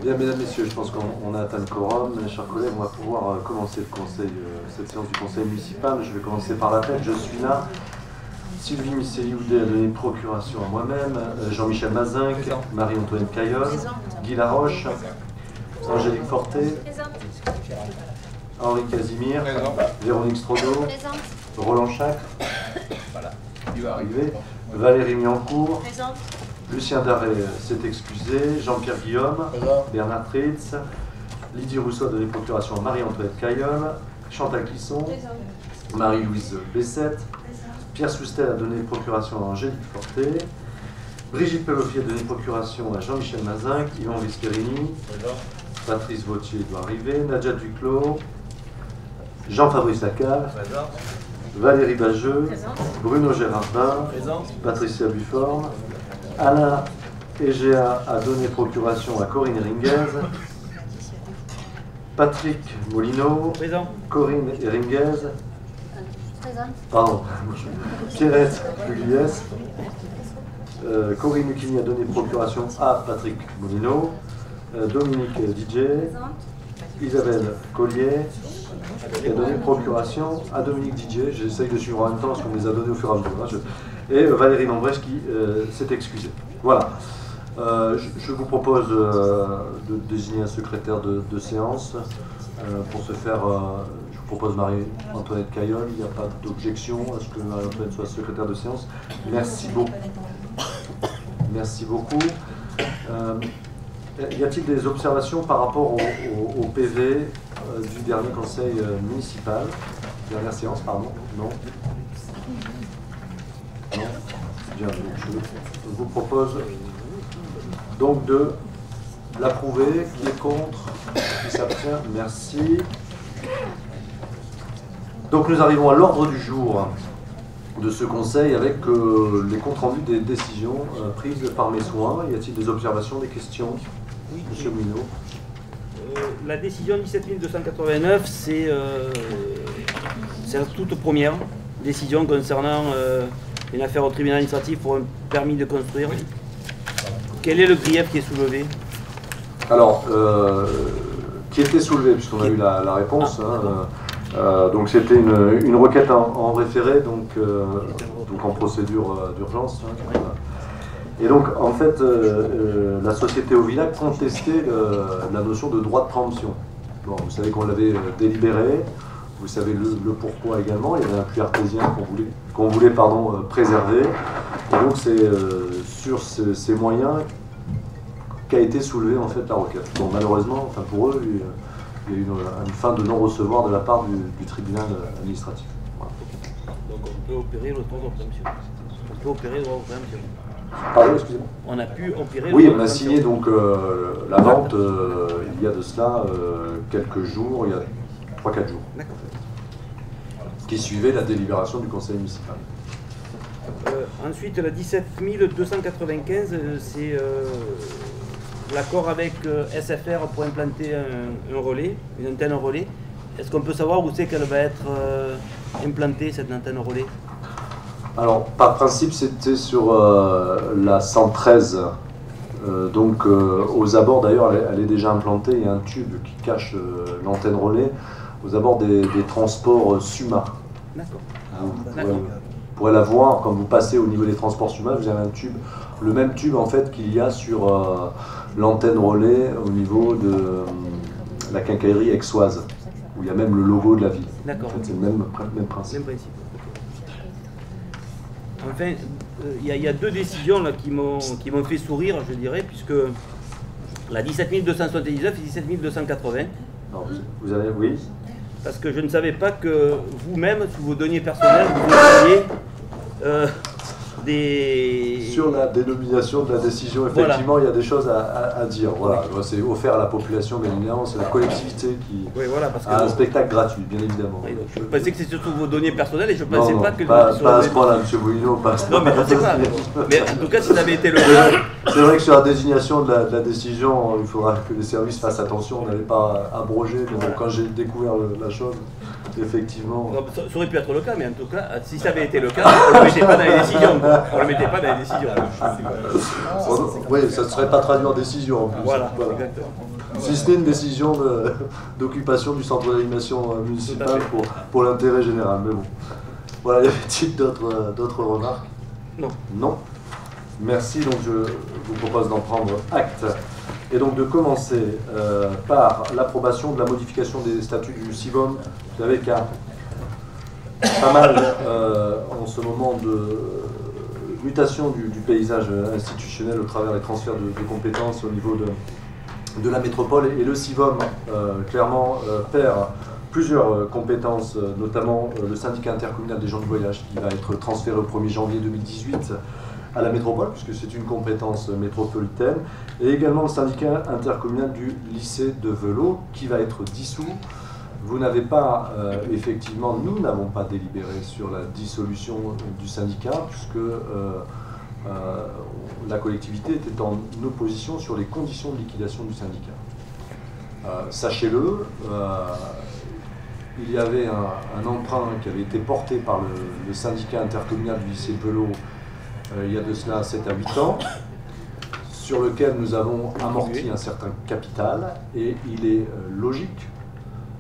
Bien, mesdames, messieurs, je pense qu'on a atteint le quorum. Mes chers collègues, on va pouvoir commencer le conseil, cette séance du conseil municipal. Je vais commencer par l'appel. Je suis là. Sylvie Missé-Houdet a donné une procuration à moi-même. Jean-Michel Mazinck, Marie-Antoine Cayolle, Guy Laroche, Angélique Forté, Henri Casimir, Véronique Strodo, Roland Chacre, il va arriver, Valérie Miancourt, Lucien Darret s'est excusé, Jean-Pierre Guillaume, Bernard Tritz, Lydie Rousseau a donné procuration à Marie-Antoine Cayolle, Chantal Clisson, Marie-Louise Bessette, Pierre Soustel a donné procuration à Angélique Forté, Brigitte Pelofi a donné procuration à Jean-Michel Mazinck, Yvan Visperini, Patrice Vautier doit arriver, Nadia Duclos, Jean-Fabrice Lacal, Valérie Bageux, Bruno Gérardin, Patricia Bufford, Alain Egea a donné procuration à Corinne Ringuez, Patrick Molineau, Corinne Ringuez, pardon, Pierrette Pugliès, Corinne Lucchini a donné procuration à Patrick Molineau, Dominique Didier, Isabelle Collier a donné procuration à Dominique Didier, j'essaye de suivre en même temps parce qu'on les a donnés au fur et à mesure, et Valérie Lambrecht qui s'est excusée. Voilà. Je vous propose de désigner un secrétaire de séance. Pour ce faire, je vous propose Marie-Antoinette Cayolle. Il n'y a pas d'objection à ce que Marie-Antoinette soit secrétaire de séance. Merci beaucoup. Merci beaucoup. Y a-t-il des observations par rapport au PV du dernier conseil municipal? Dernière séance, pardon. Non. Non. Bien, donc je vous propose donc de l'approuver. Qui est contre? Qui s'abstient? Merci. Donc nous arrivons à l'ordre du jour de ce conseil avec les comptes rendus des décisions prises par mes soins. Y a-t-il des observations, des questions? Oui, Monsieur Moulineau. La décision 17289, c'est la toute première décision concernant une affaire au tribunal administratif pour un permis de construire. Quel est le grief qui est soulevé? Alors, qui était soulevé, puisqu'on a eu la réponse. Donc c'était une requête en référé, donc en procédure d'urgence. Et donc, en fait, la société Ovila contestait la notion de droit de préemption. Bon, vous savez qu'on l'avait délibéré, vous savez le pourquoi également. Il y avait un puits artésien qu'on voulait préserver. Et donc, c'est sur ces moyens qu'a été soulevée en fait la requête. Bon, malheureusement, enfin pour eux, il y a eu une fin de non-recevoir de la part du tribunal administratif. Voilà. Donc on peut opérer le droit de préemption. On peut opérer le droit de préemption. Pardon, excusez-moi. On a pu opérer. Oui, on a signé donc la vente il y a de cela quelques jours, il y a 3-4 jours. D'accord. Qui suivait la délibération du conseil municipal. Ensuite, la 17295, c'est l'accord avec SFR pour implanter un relais, une antenne relais. Est-ce qu'on peut savoir où c'est qu'elle va être implantée, cette antenne relais? Alors, par principe, c'était sur la 113. Donc, aux abords, d'ailleurs, elle est déjà implantée. Il y a un tube qui cache l'antenne relais aux abords des transports SUMA. D'accord. Vous pourrez la voir quand vous passez au niveau des transports SUMA. Vous avez un tube, le même tube en fait qu'il y a sur l'antenne relais au niveau de la quincaillerie aixoise, où il y a même le logo de la ville. D'accord. En fait, c'est le même principe. Même principe. Enfin, il y a deux décisions là qui m'ont fait sourire, je dirais, puisque la 17279 et 17280. Alors, vous avez, oui. Parce que je ne savais pas que vous-même, sous vos données personnelles, vous aviez des... Sur la dénomination de la décision, effectivement, voilà. Il y a des choses à dire. Voilà. C'est offert à la population, bien évidemment, c'est la collectivité qui a un spectacle gratuit, bien évidemment. Oui, je pensais que c'était surtout vos données personnelles et je ne pensais pas que... Pas à ce point-là, M. Moulineau, pas à ce point-là. Non, mais je sais pas. Mais en tout cas, si ça avait été le cas... C'est vrai que sur la désignation de la décision, il faudra que les services fassent attention, on n'allait pas abroger, mais bon, quand j'ai découvert la chose, effectivement... Non, ça aurait pu être le cas, mais en tout cas, si ça avait été le cas, on ne le mettait pas dans les décisions. On le mettait pas dans les décisions. Oui, ça ne serait pas traduit en décision en plus. Voilà. Exactement. Si ce n'est une décision d'occupation du centre d'animation municipal pour l'intérêt général. Mais bon. Voilà, y avait-il d'autres remarques? Non. Non. Merci, donc je vous propose d'en prendre acte. Et donc de commencer par l'approbation de la modification des statuts du CIVOM. Vous savez qu'il y a pas mal en ce moment de mutation du paysage institutionnel au travers des transferts de compétences au niveau de la métropole. Et le CIVOM, clairement, perd plusieurs compétences, notamment le syndicat intercommunal des gens du voyage qui va être transféré au 1er janvier 2018 à la métropole, puisque c'est une compétence métropolitaine, et également le syndicat intercommunal du lycée de Velot qui va être dissous. Vous n'avez pas, effectivement, nous n'avons pas délibéré sur la dissolution du syndicat, puisque la collectivité était en opposition sur les conditions de liquidation du syndicat. Sachez-le, il y avait un emprunt qui avait été porté par le syndicat intercommunal du lycée de Velot il y a de cela 7 à 8 ans, sur lequel nous avons amorti un certain capital, et il est logique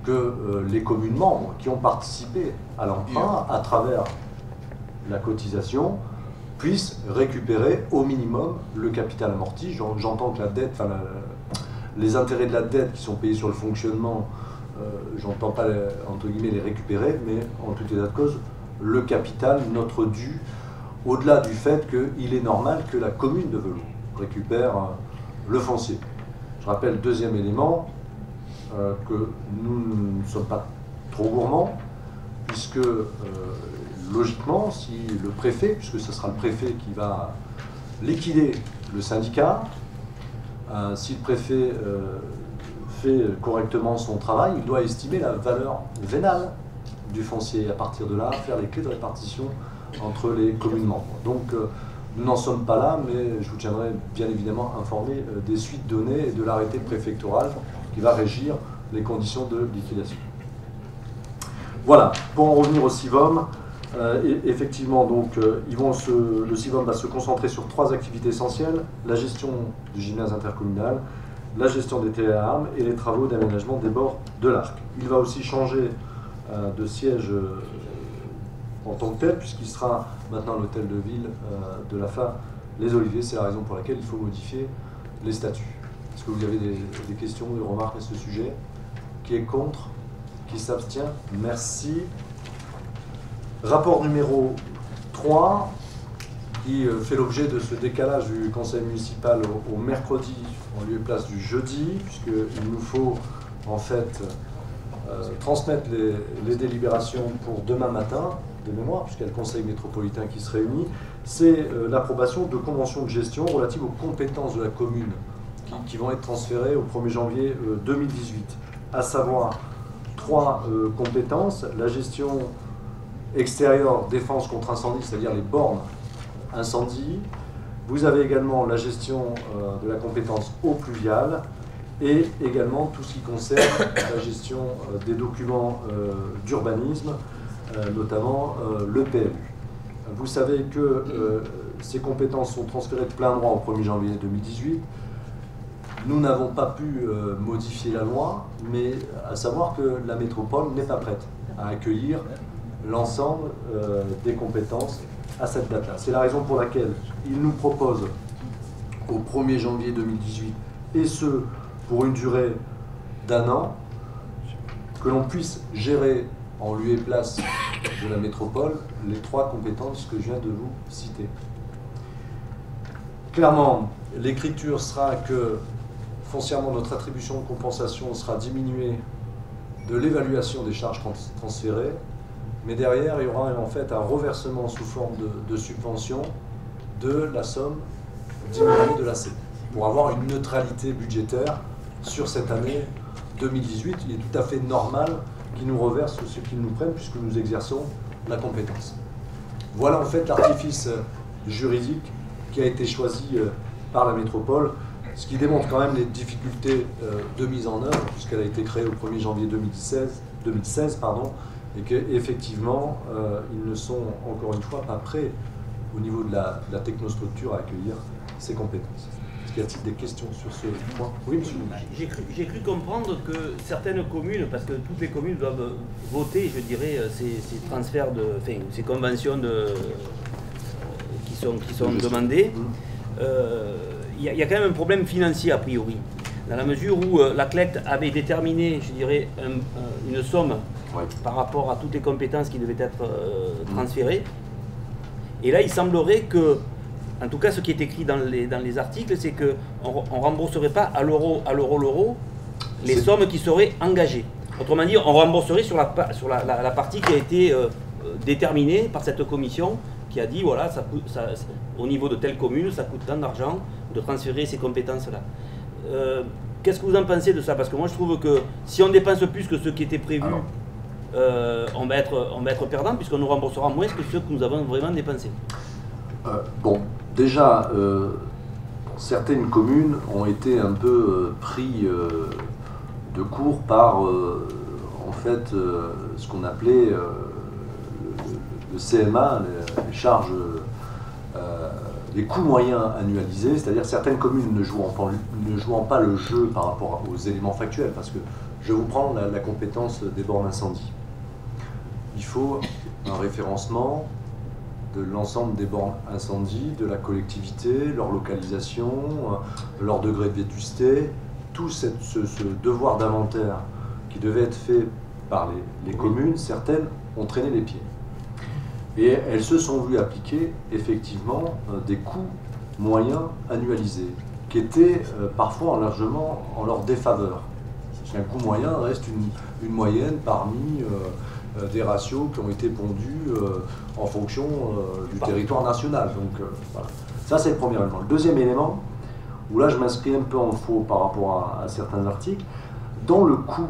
que les communes membres qui ont participé à l'emprunt à travers la cotisation puissent récupérer au minimum le capital amorti. J'entends que la dette, enfin les intérêts de la dette qui sont payés sur le fonctionnement, j'entends pas entre guillemets les récupérer, mais en tout état de cause, le capital, notre dû, au-delà du fait qu'il est normal que la commune de Velot récupère le foncier. Je rappelle, deuxième élément, que nous ne sommes pas trop gourmands, puisque logiquement, si le préfet, puisque ce sera le préfet qui va liquider le syndicat, si le préfet fait correctement son travail, il doit estimer la valeur vénale du foncier et à partir de là, faire les clés de répartition entre les communes membres. Donc nous n'en sommes pas là, mais je vous tiendrai bien évidemment informé des suites données et de l'arrêté préfectoral qui va régir les conditions de liquidation. Voilà, pour en revenir au CIVOM, effectivement, donc, le CIVOM va se concentrer sur 3 activités essentielles: la gestion du gymnase intercommunal, la gestion des télé à armes et les travaux d'aménagement des bords de l'Arc. Il va aussi changer de siège en tant que tel, puisqu'il sera maintenant l'hôtel de ville de la FA Les Oliviers. C'est la raison pour laquelle il faut modifier les statuts. Est-ce que vous avez des questions, des remarques à ce sujet? Qui est contre? Qui s'abstient? Merci. Rapport numéro 3, qui fait l'objet de ce décalage du conseil municipal au mercredi en lieu et place du jeudi, puisqu'il nous faut en fait transmettre les délibérations pour demain matin, de mémoire, puisqu'il y a le conseil métropolitain qui se réunit. C'est l'approbation de conventions de gestion relatives aux compétences de la commune qui vont être transférées au 1er janvier 2018, à savoir 3 compétences: la gestion extérieure défense contre incendie, c'est-à-dire les bornes incendie. Vous avez également la gestion de la compétence eau pluviale et également tout ce qui concerne la gestion des documents d'urbanisme, notamment le PLU. Vous savez que ces compétences sont transférées de plein droit au 1er janvier 2018. Nous n'avons pas pu modifier la loi, mais à savoir que la métropole n'est pas prête à accueillir l'ensemble des compétences à cette date-là. C'est la raison pour laquelle il nous propose au 1er janvier 2018, et ce pour une durée d'1 an, que l'on puisse gérer en lieu et place de la métropole les 3 compétences que je viens de vous citer. Clairement, l'écriture sera que foncièrement notre attribution de compensation sera diminuée de l'évaluation des charges transférées, mais derrière il y aura en fait un reversement sous forme de subvention de la somme diminuée de l'AC, pour avoir une neutralité budgétaire sur cette année 2018. Il est tout à fait normal qu'ils nous reversent ce qu'ils nous prennent, puisque nous exerçons la compétence. Voilà en fait l'artifice juridique qui a été choisi par la métropole, ce qui démontre quand même les difficultés de mise en œuvre, puisqu'elle a été créée au 1er janvier 2016, et qu'effectivement, ils ne sont encore une fois pas prêts au niveau de la technostructure à accueillir ces compétences. Y a-t-il des questions sur ce point? Oui, monsieur. J'ai cru comprendre que certaines communes, parce que toutes les communes doivent voter, je dirais, ces transferts, ces conventions qui sont demandées, il y a quand même un problème financier a priori. Dans la mesure où la CLECT avait déterminé, je dirais, une somme par rapport à toutes les compétences qui devaient être transférées. Et là, il semblerait que, en tout cas, ce qui est écrit dans les articles, c'est qu'on ne rembourserait pas à l'euro les sommes qui seraient engagées. Autrement dit, on rembourserait sur la partie qui a été déterminée par cette commission qui a dit, voilà, au niveau de telle commune, ça coûte tant d'argent de transférer ces compétences-là. Qu'est-ce que vous en pensez de ça? Parce que moi, je trouve que si on dépense plus que ce qui était prévu, on va être perdant, puisqu'on nous remboursera moins que ce que nous avons vraiment dépensé. Bon, déjà, certaines communes ont été un peu pris de court par, en fait, ce qu'on appelait le CMA, les charges, les coûts moyens annualisés, c'est-à-dire certaines communes ne jouant pas le jeu par rapport aux éléments factuels, parce que je vous prends la compétence des bornes incendie. Il faut un référencement de l'ensemble des bornes incendie, de la collectivité, leur localisation, leur degré de vétusté, tout ce devoir d'inventaire qui devait être fait par les communes, certaines ont traîné les pieds. Et elles se sont vues appliquer effectivement des coûts moyens annualisés, qui étaient parfois largement en leur défaveur. Un coût moyen reste une moyenne parmi des ratios qui ont été pondus en fonction du territoire national. Donc voilà. Ça, c'est le premier élément. Le deuxième élément, où là je m'inscris un peu en faux par rapport à certains articles, dans le coût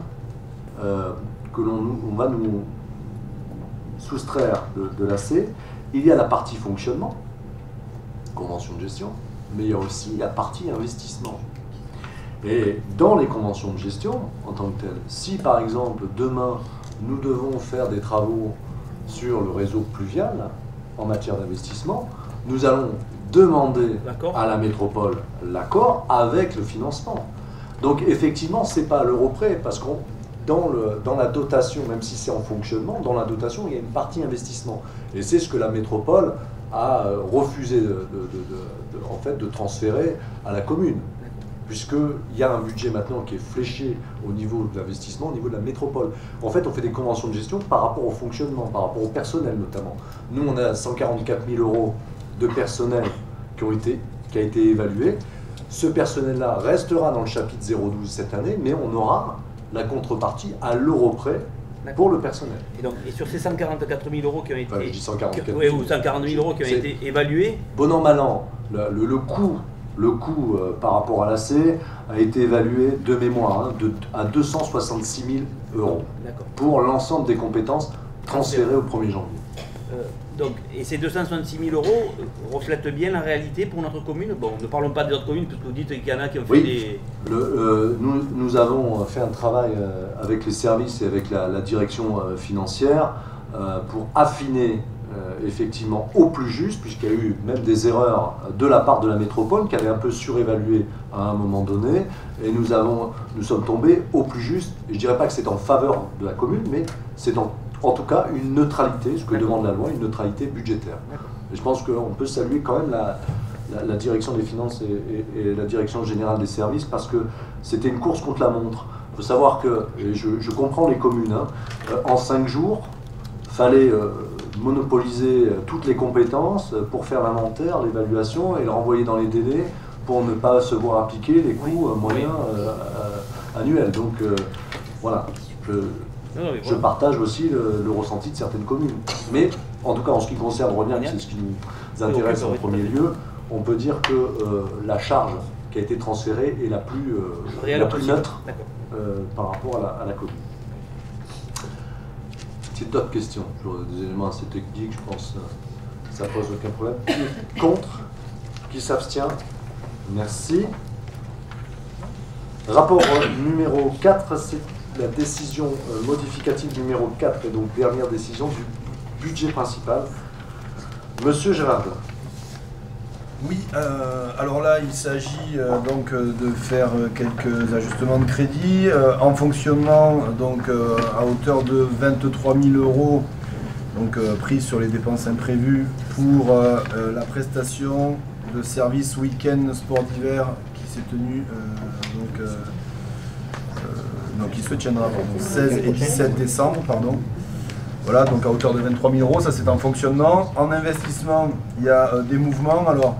que on va nous soustraire de l'AC, il y a la partie fonctionnement, convention de gestion, mais il y a aussi la partie investissement. Et dans les conventions de gestion, en tant que telles, si par exemple demain nous devons faire des travaux sur le réseau pluvial en matière d'investissement, nous allons demander à la métropole l'accord avec le financement. Donc effectivement, ce n'est pas à l'euro près, parce que dans la dotation, même si c'est en fonctionnement, dans la dotation, il y a une partie investissement. Et c'est ce que la métropole a refusé en fait, de transférer à la commune, puisqu'il y a un budget maintenant qui est fléché au niveau de l'investissement, au niveau de la métropole. En fait, on fait des conventions de gestion par rapport au fonctionnement, par rapport au personnel notamment. Nous, on a 144 000 € de personnel qui a été évalué. Ce personnel-là restera dans le chapitre 012 cette année, mais on aura la contrepartie à l'euro près pour le personnel. Et sur ces 144 000 € qui ont été, je dis 144 000. Ou 140 000 € qui ont été évalués. Bon an, mal an, le coût par rapport à l'AC a été évalué de mémoire à 266 000 € pour l'ensemble des compétences transférées au 1er janvier. Et ces 266 000 € reflètent bien la réalité pour notre commune. Bon, ne parlons pas des autres communes, parce que vous dites qu'il y en a qui ont fait des... Nous avons fait un travail avec les services et avec la direction financière pour affiner effectivement au plus juste, puisqu'il y a eu même des erreurs de la part de la métropole qui avait un peu surévalué à un moment donné, et nous sommes tombés au plus juste. Et je ne dirais pas que c'est en faveur de la commune, mais c'est en tout cas une neutralité, ce que demande la loi, une neutralité budgétaire. Et je pense qu'on peut saluer quand même la direction des finances et la direction générale des services, parce que c'était une course contre la montre. Il faut savoir que, et je comprends les communes, en 5 jours, il fallait monopoliser toutes les compétences pour faire l'inventaire, l'évaluation et le renvoyer dans les délais pour ne pas se voir appliquer les coûts moyens annuels. Donc voilà. Je partage aussi le ressenti de certaines communes. Mais en tout cas, en ce qui concerne Rognac, c'est ce qui nous intéresse en premier lieu, on peut dire que la charge qui a été transférée est la plus neutre par rapport à la commune. C'est d'autres questions sur des éléments assez techniques, je pense que ça pose aucun problème. Qui est contre? Qui s'abstient? Merci. Rapport numéro 4, c'est la décision modificative numéro 4, et donc dernière décision du budget principal. Monsieur Gérard. Oui, alors là il s'agit donc de faire quelques ajustements de crédit en fonctionnement donc à hauteur de 23 000 € donc pris sur les dépenses imprévues pour la prestation de service week-end sport d'hiver qui s'est tenu donc qui se tiendra 16 et 17 décembre pardon. Voilà, donc à hauteur de 23 000 €, ça c'est en fonctionnement. En investissement, il y a des mouvements. Alors,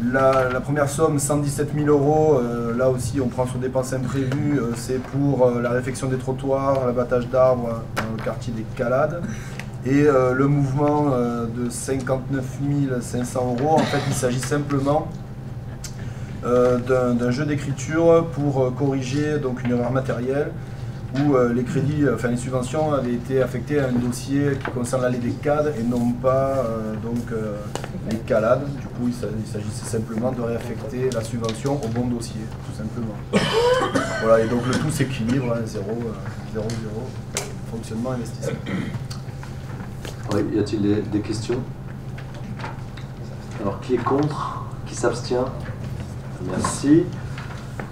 la première somme, 117 000 €, là aussi on prend sur dépenses imprévues, c'est pour la réfection des trottoirs, l'abattage d'arbres dans le quartier des Calades. Et le mouvement de 59 500 €, en fait il s'agit simplement d'un jeu d'écriture pour corriger donc une erreur matérielle où les crédits, enfin les subventions avaient été affectées à un dossier qui concerne l'allée des Cades et non pas les Calades. Du coup, il s'agissait simplement de réaffecter la subvention au bon dossier, tout simplement. Voilà, et donc le tout s'équilibre, 0, 0, 0, fonctionnement, investissement. Oui, y a-t-il des questions? Alors, qui est contre? Qui s'abstient? Merci.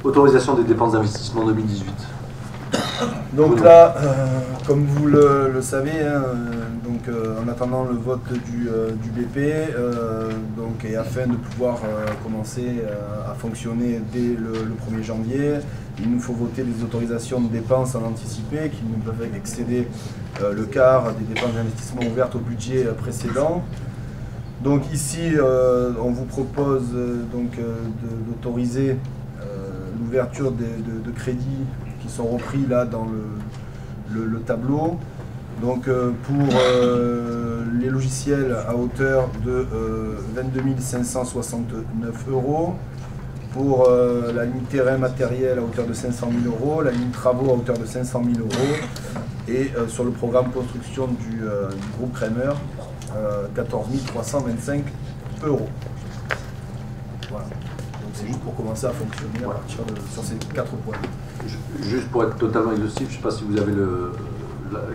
Autorisation des dépenses d'investissement 2018. Donc là, comme vous le savez, hein, en attendant le vote du BP, donc, et afin de pouvoir commencer à fonctionner dès le 1er janvier, il nous faut voter des autorisations de dépenses en anticipé qui ne peuvent excéder le quart des dépenses d'investissement ouvertes au budget précédent. Donc ici, on vous propose d'autoriser l'ouverture de crédits qui sont repris là dans le tableau. Donc pour les logiciels à hauteur de 22 569 €, pour la ligne terrain matériel à hauteur de 500 000 €, la ligne travaux à hauteur de 500 000 € et sur le programme construction du groupe Kramer 14 325 €. Voilà. Donc c'est juste pour commencer à fonctionner à partir sur ces 4 points. Juste pour être totalement exhaustif, je ne sais pas si vous avez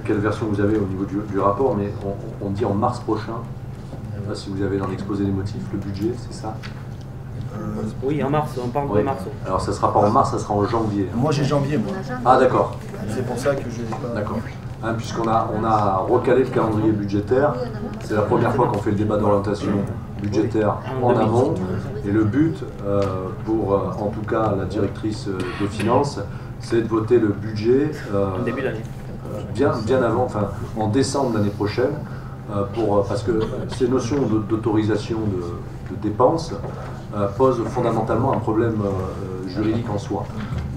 quelle version vous avez au niveau du rapport, mais on dit en mars prochain. Je ne sais pas si vous avez dans l'exposé des motifs, le budget, c'est ça? Oui, en mars, on parle de mars. Alors ça ne sera pas en mars, ça sera en janvier. Moi j'ai janvier, moi. Ah d'accord. C'est pour ça que je n'ai pas... D'accord. Hein, puisqu'on a recalé le calendrier budgétaire, c'est la première fois qu'on fait le débat d'orientation budgétaire en amont. Et le but, pour en tout cas la directrice des finances, c'est de voter le budget début d'année. Bien avant, enfin en décembre l'année prochaine, parce que ces notions d'autorisation de dépenses posent fondamentalement un problème juridique en soi.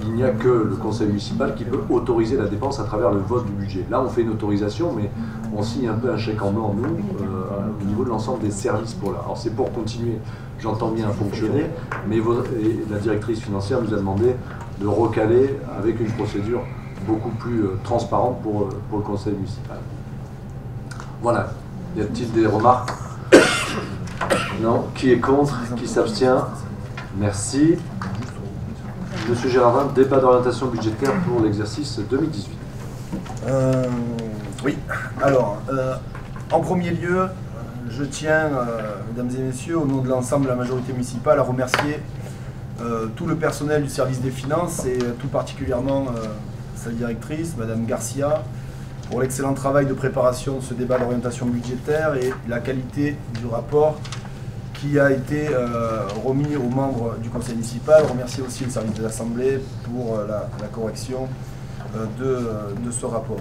Il n'y a que le conseil municipal qui peut autoriser la dépense à travers le vote du budget. Là, on fait une autorisation, mais on signe un peu un chèque en blanc, nous, au niveau de l'ensemble des services pour là. Alors c'est pour continuer, j'entends bien, à fonctionner, mais la directrice financière nous a demandé de recaler avec une procédure beaucoup plus transparente pour le conseil municipal. Voilà. Y a-t-il des remarques? Non. Qui est contre? Qui s'abstient? Merci. Monsieur Gérardin, débat d'orientation budgétaire pour l'exercice 2018. Oui. Alors, en premier lieu, je tiens, mesdames et messieurs, au nom de l'ensemble de la majorité municipale, à remercier tout le personnel du service des finances et tout particulièrement sa directrice, Madame Garcia, pour l'excellent travail de préparation de ce débat d'orientation budgétaire et la qualité du rapport qui a été remis aux membres du conseil municipal. Remercier aussi le service de l'Assemblée pour la correction de ce rapport.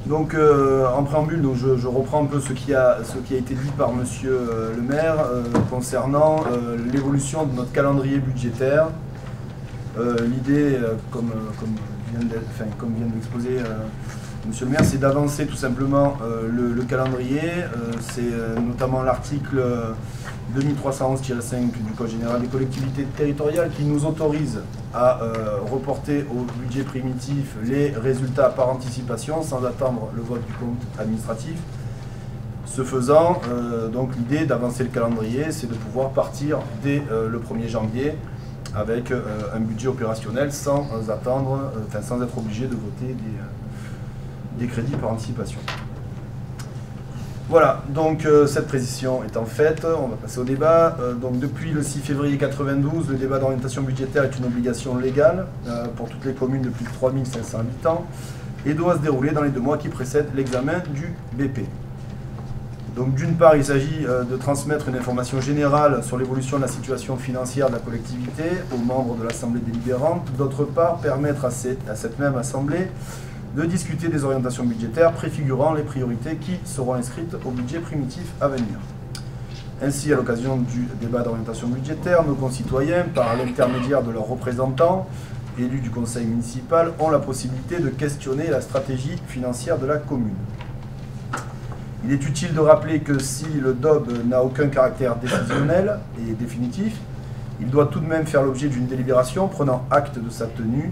Donc en préambule, donc, je reprends un peu ce qui a été dit par Monsieur le maire concernant l'évolution de notre calendrier budgétaire. L'idée, comme vient de l'exposer Monsieur le maire, c'est d'avancer tout simplement le calendrier. C'est notamment l'article 2311-5 du Code général des collectivités territoriales qui nous autorise à reporter au budget primitif les résultats par anticipation sans attendre le vote du compte administratif. Ce faisant, donc l'idée d'avancer le calendrier, c'est de pouvoir partir dès le 1er janvier avec un budget opérationnel sans attendre, sans être obligé de voter des crédits par anticipation. Voilà, donc cette précision étant faite, on va passer au débat. Donc depuis le 6 février 1992, le débat d'orientation budgétaire est une obligation légale pour toutes les communes de plus de 3500 habitants et doit se dérouler dans les 2 mois qui précèdent l'examen du BP. Donc d'une part, il s'agit de transmettre une information générale sur l'évolution de la situation financière de la collectivité aux membres de l'Assemblée délibérante. D'autre part, permettre à cette même Assemblée de discuter des orientations budgétaires préfigurant les priorités qui seront inscrites au budget primitif à venir. Ainsi, à l'occasion du débat d'orientation budgétaire, nos concitoyens, par l'intermédiaire de leurs représentants, élus du conseil municipal, ont la possibilité de questionner la stratégie financière de la commune. Il est utile de rappeler que si le DOB n'a aucun caractère décisionnel et définitif, il doit tout de même faire l'objet d'une délibération prenant acte de sa tenue.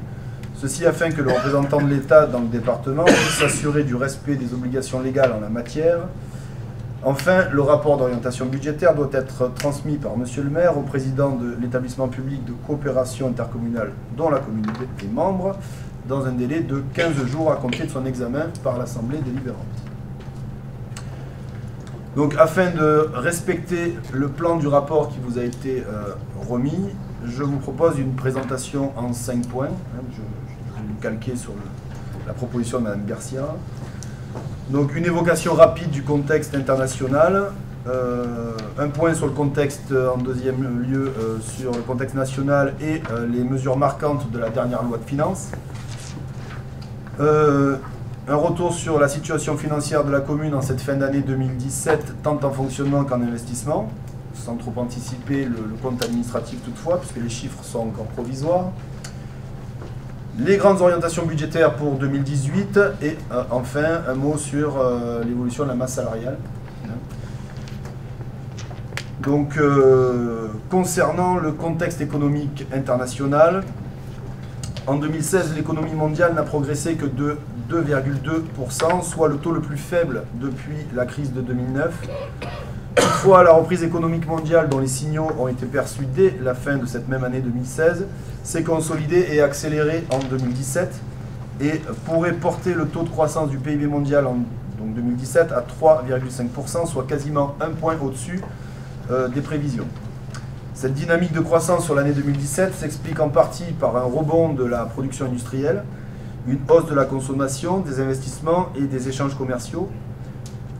Ceci afin que le représentant de l'État dans le département puisse s'assurer du respect des obligations légales en la matière. Enfin, le rapport d'orientation budgétaire doit être transmis par M. le maire au président de l'établissement public de coopération intercommunale dont la commune est membre, dans un délai de 15 jours à compter de son examen par l'Assemblée délibérante. Donc, afin de respecter le plan du rapport qui vous a été remis, je vous propose une présentation en 5 points. Je vais me calquer sur la proposition de Mme Garcia. Donc, une évocation rapide du contexte international. Un point sur le contexte, en deuxième lieu, sur le contexte national et les mesures marquantes de la dernière loi de finances. Un retour sur la situation financière de la commune en cette fin d'année 2017, tant en fonctionnement qu'en investissement, sans trop anticiper le compte administratif toutefois, puisque les chiffres sont encore provisoires. Les grandes orientations budgétaires pour 2018 et enfin un mot sur l'évolution de la masse salariale. Donc, concernant le contexte économique international, en 2016, l'économie mondiale n'a progressé que de 2,2%, soit le taux le plus faible depuis la crise de 2009. Toutefois, la reprise économique mondiale, dont les signaux ont été perçus dès la fin de cette même année 2016, s'est consolidée et accélérée en 2017 et pourrait porter le taux de croissance du PIB mondial en 2017 à 3,5%, soit quasiment un point au-dessus des prévisions. Cette dynamique de croissance sur l'année 2017 s'explique en partie par un rebond de la production industrielle, une hausse de la consommation, des investissements et des échanges commerciaux.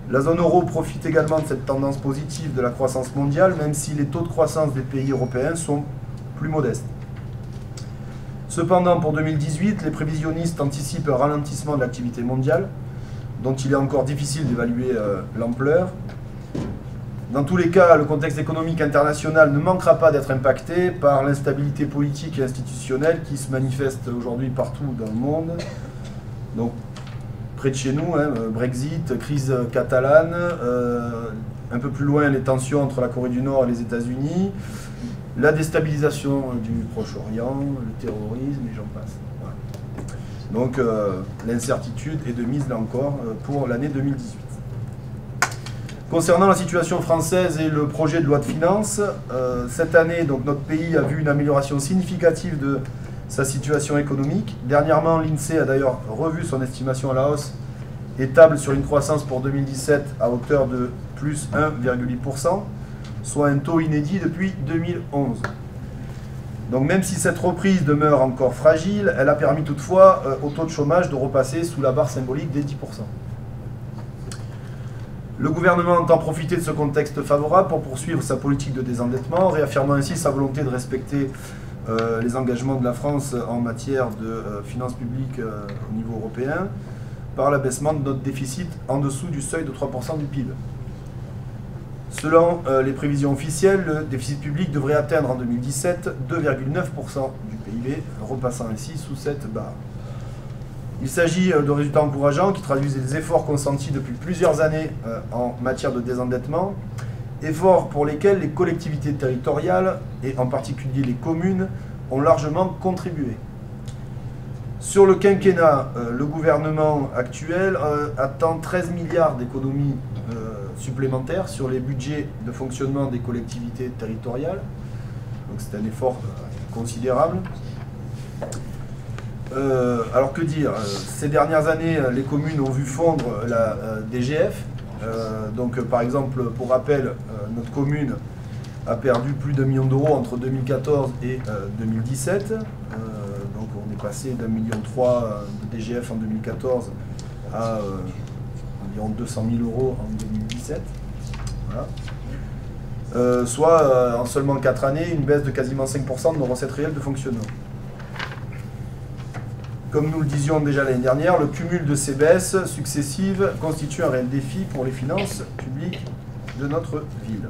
La zone euro profite également de cette tendance positive de la croissance mondiale, même si les taux de croissance des pays européens sont plus modestes. Cependant, pour 2018, les prévisionnistes anticipent un ralentissement de l'activité mondiale, dont il est encore difficile d'évaluer l'ampleur. Dans tous les cas, le contexte économique international ne manquera pas d'être impacté par l'instabilité politique et institutionnelle qui se manifeste aujourd'hui partout dans le monde. Donc, près de chez nous, Brexit, crise catalane, un peu plus loin les tensions entre la Corée du Nord et les États-Unis, la déstabilisation du Proche-Orient, le terrorisme, et j'en passe. Voilà. Donc, l'incertitude est de mise là encore pour l'année 2018. Concernant la situation française et le projet de loi de finances, cette année, donc, notre pays a vu une amélioration significative de sa situation économique. Dernièrement, l'INSEE a d'ailleurs revu son estimation à la hausse et table sur une croissance pour 2017 à hauteur de plus 1,8%, soit un taux inédit depuis 2011. Donc même si cette reprise demeure encore fragile, elle a permis toutefois au taux de chômage de repasser sous la barre symbolique des 10%. Le gouvernement entend profiter de ce contexte favorable pour poursuivre sa politique de désendettement, réaffirmant ainsi sa volonté de respecter les engagements de la France en matière de finances publiques au niveau européen par l'abaissement de notre déficit en dessous du seuil de 3% du PIB. Selon les prévisions officielles, le déficit public devrait atteindre en 2017 2,9% du PIB, repassant ainsi sous cette barre. Il s'agit de résultats encourageants qui traduisent les efforts consentis depuis plusieurs années en matière de désendettement, efforts pour lesquels les collectivités territoriales, et en particulier les communes, ont largement contribué. Sur le quinquennat, le gouvernement actuel attend 13 milliards d'économies supplémentaires sur les budgets de fonctionnement des collectivités territoriales. Donc c'est un effort considérable. Alors que dire, ces dernières années, les communes ont vu fondre la DGF, Donc par exemple, pour rappel, notre commune a perdu plus d'1 million d'euros entre 2014 et 2017. Donc on est passé d'1,3 million de DGF en 2014 à environ 200 000 euros en 2017. Voilà. Soit en seulement 4 années, une baisse de quasiment 5% de nos recettes réelles de fonctionnement. Comme nous le disions déjà l'année dernière, le cumul de ces baisses successives constitue un réel défi pour les finances publiques de notre ville.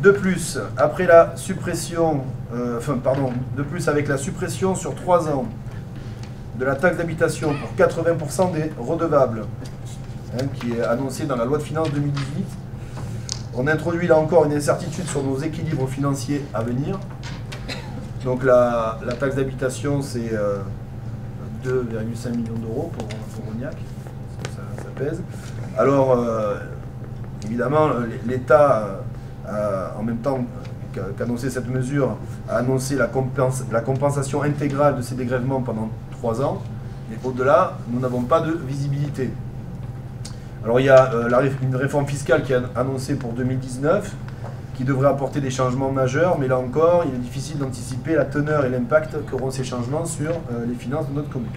De plus, avec la suppression sur 3 ans de la taxe d'habitation pour 80% des redevables, qui est annoncée dans la loi de finances 2018, on introduit là encore une incertitude sur nos équilibres financiers à venir. Donc la taxe d'habitation, c'est 2,5 millions d'euros pour Rognac, ça pèse. Alors, évidemment, l'État, en même temps qu'annoncer cette mesure, a annoncé la compensation intégrale de ces dégrèvements pendant 3 ans. Et au-delà, nous n'avons pas de visibilité. Alors il y a une réforme fiscale qui est annoncée pour 2019, qui devrait apporter des changements majeurs, mais là encore, il est difficile d'anticiper la teneur et l'impact qu'auront ces changements sur les finances de notre commune.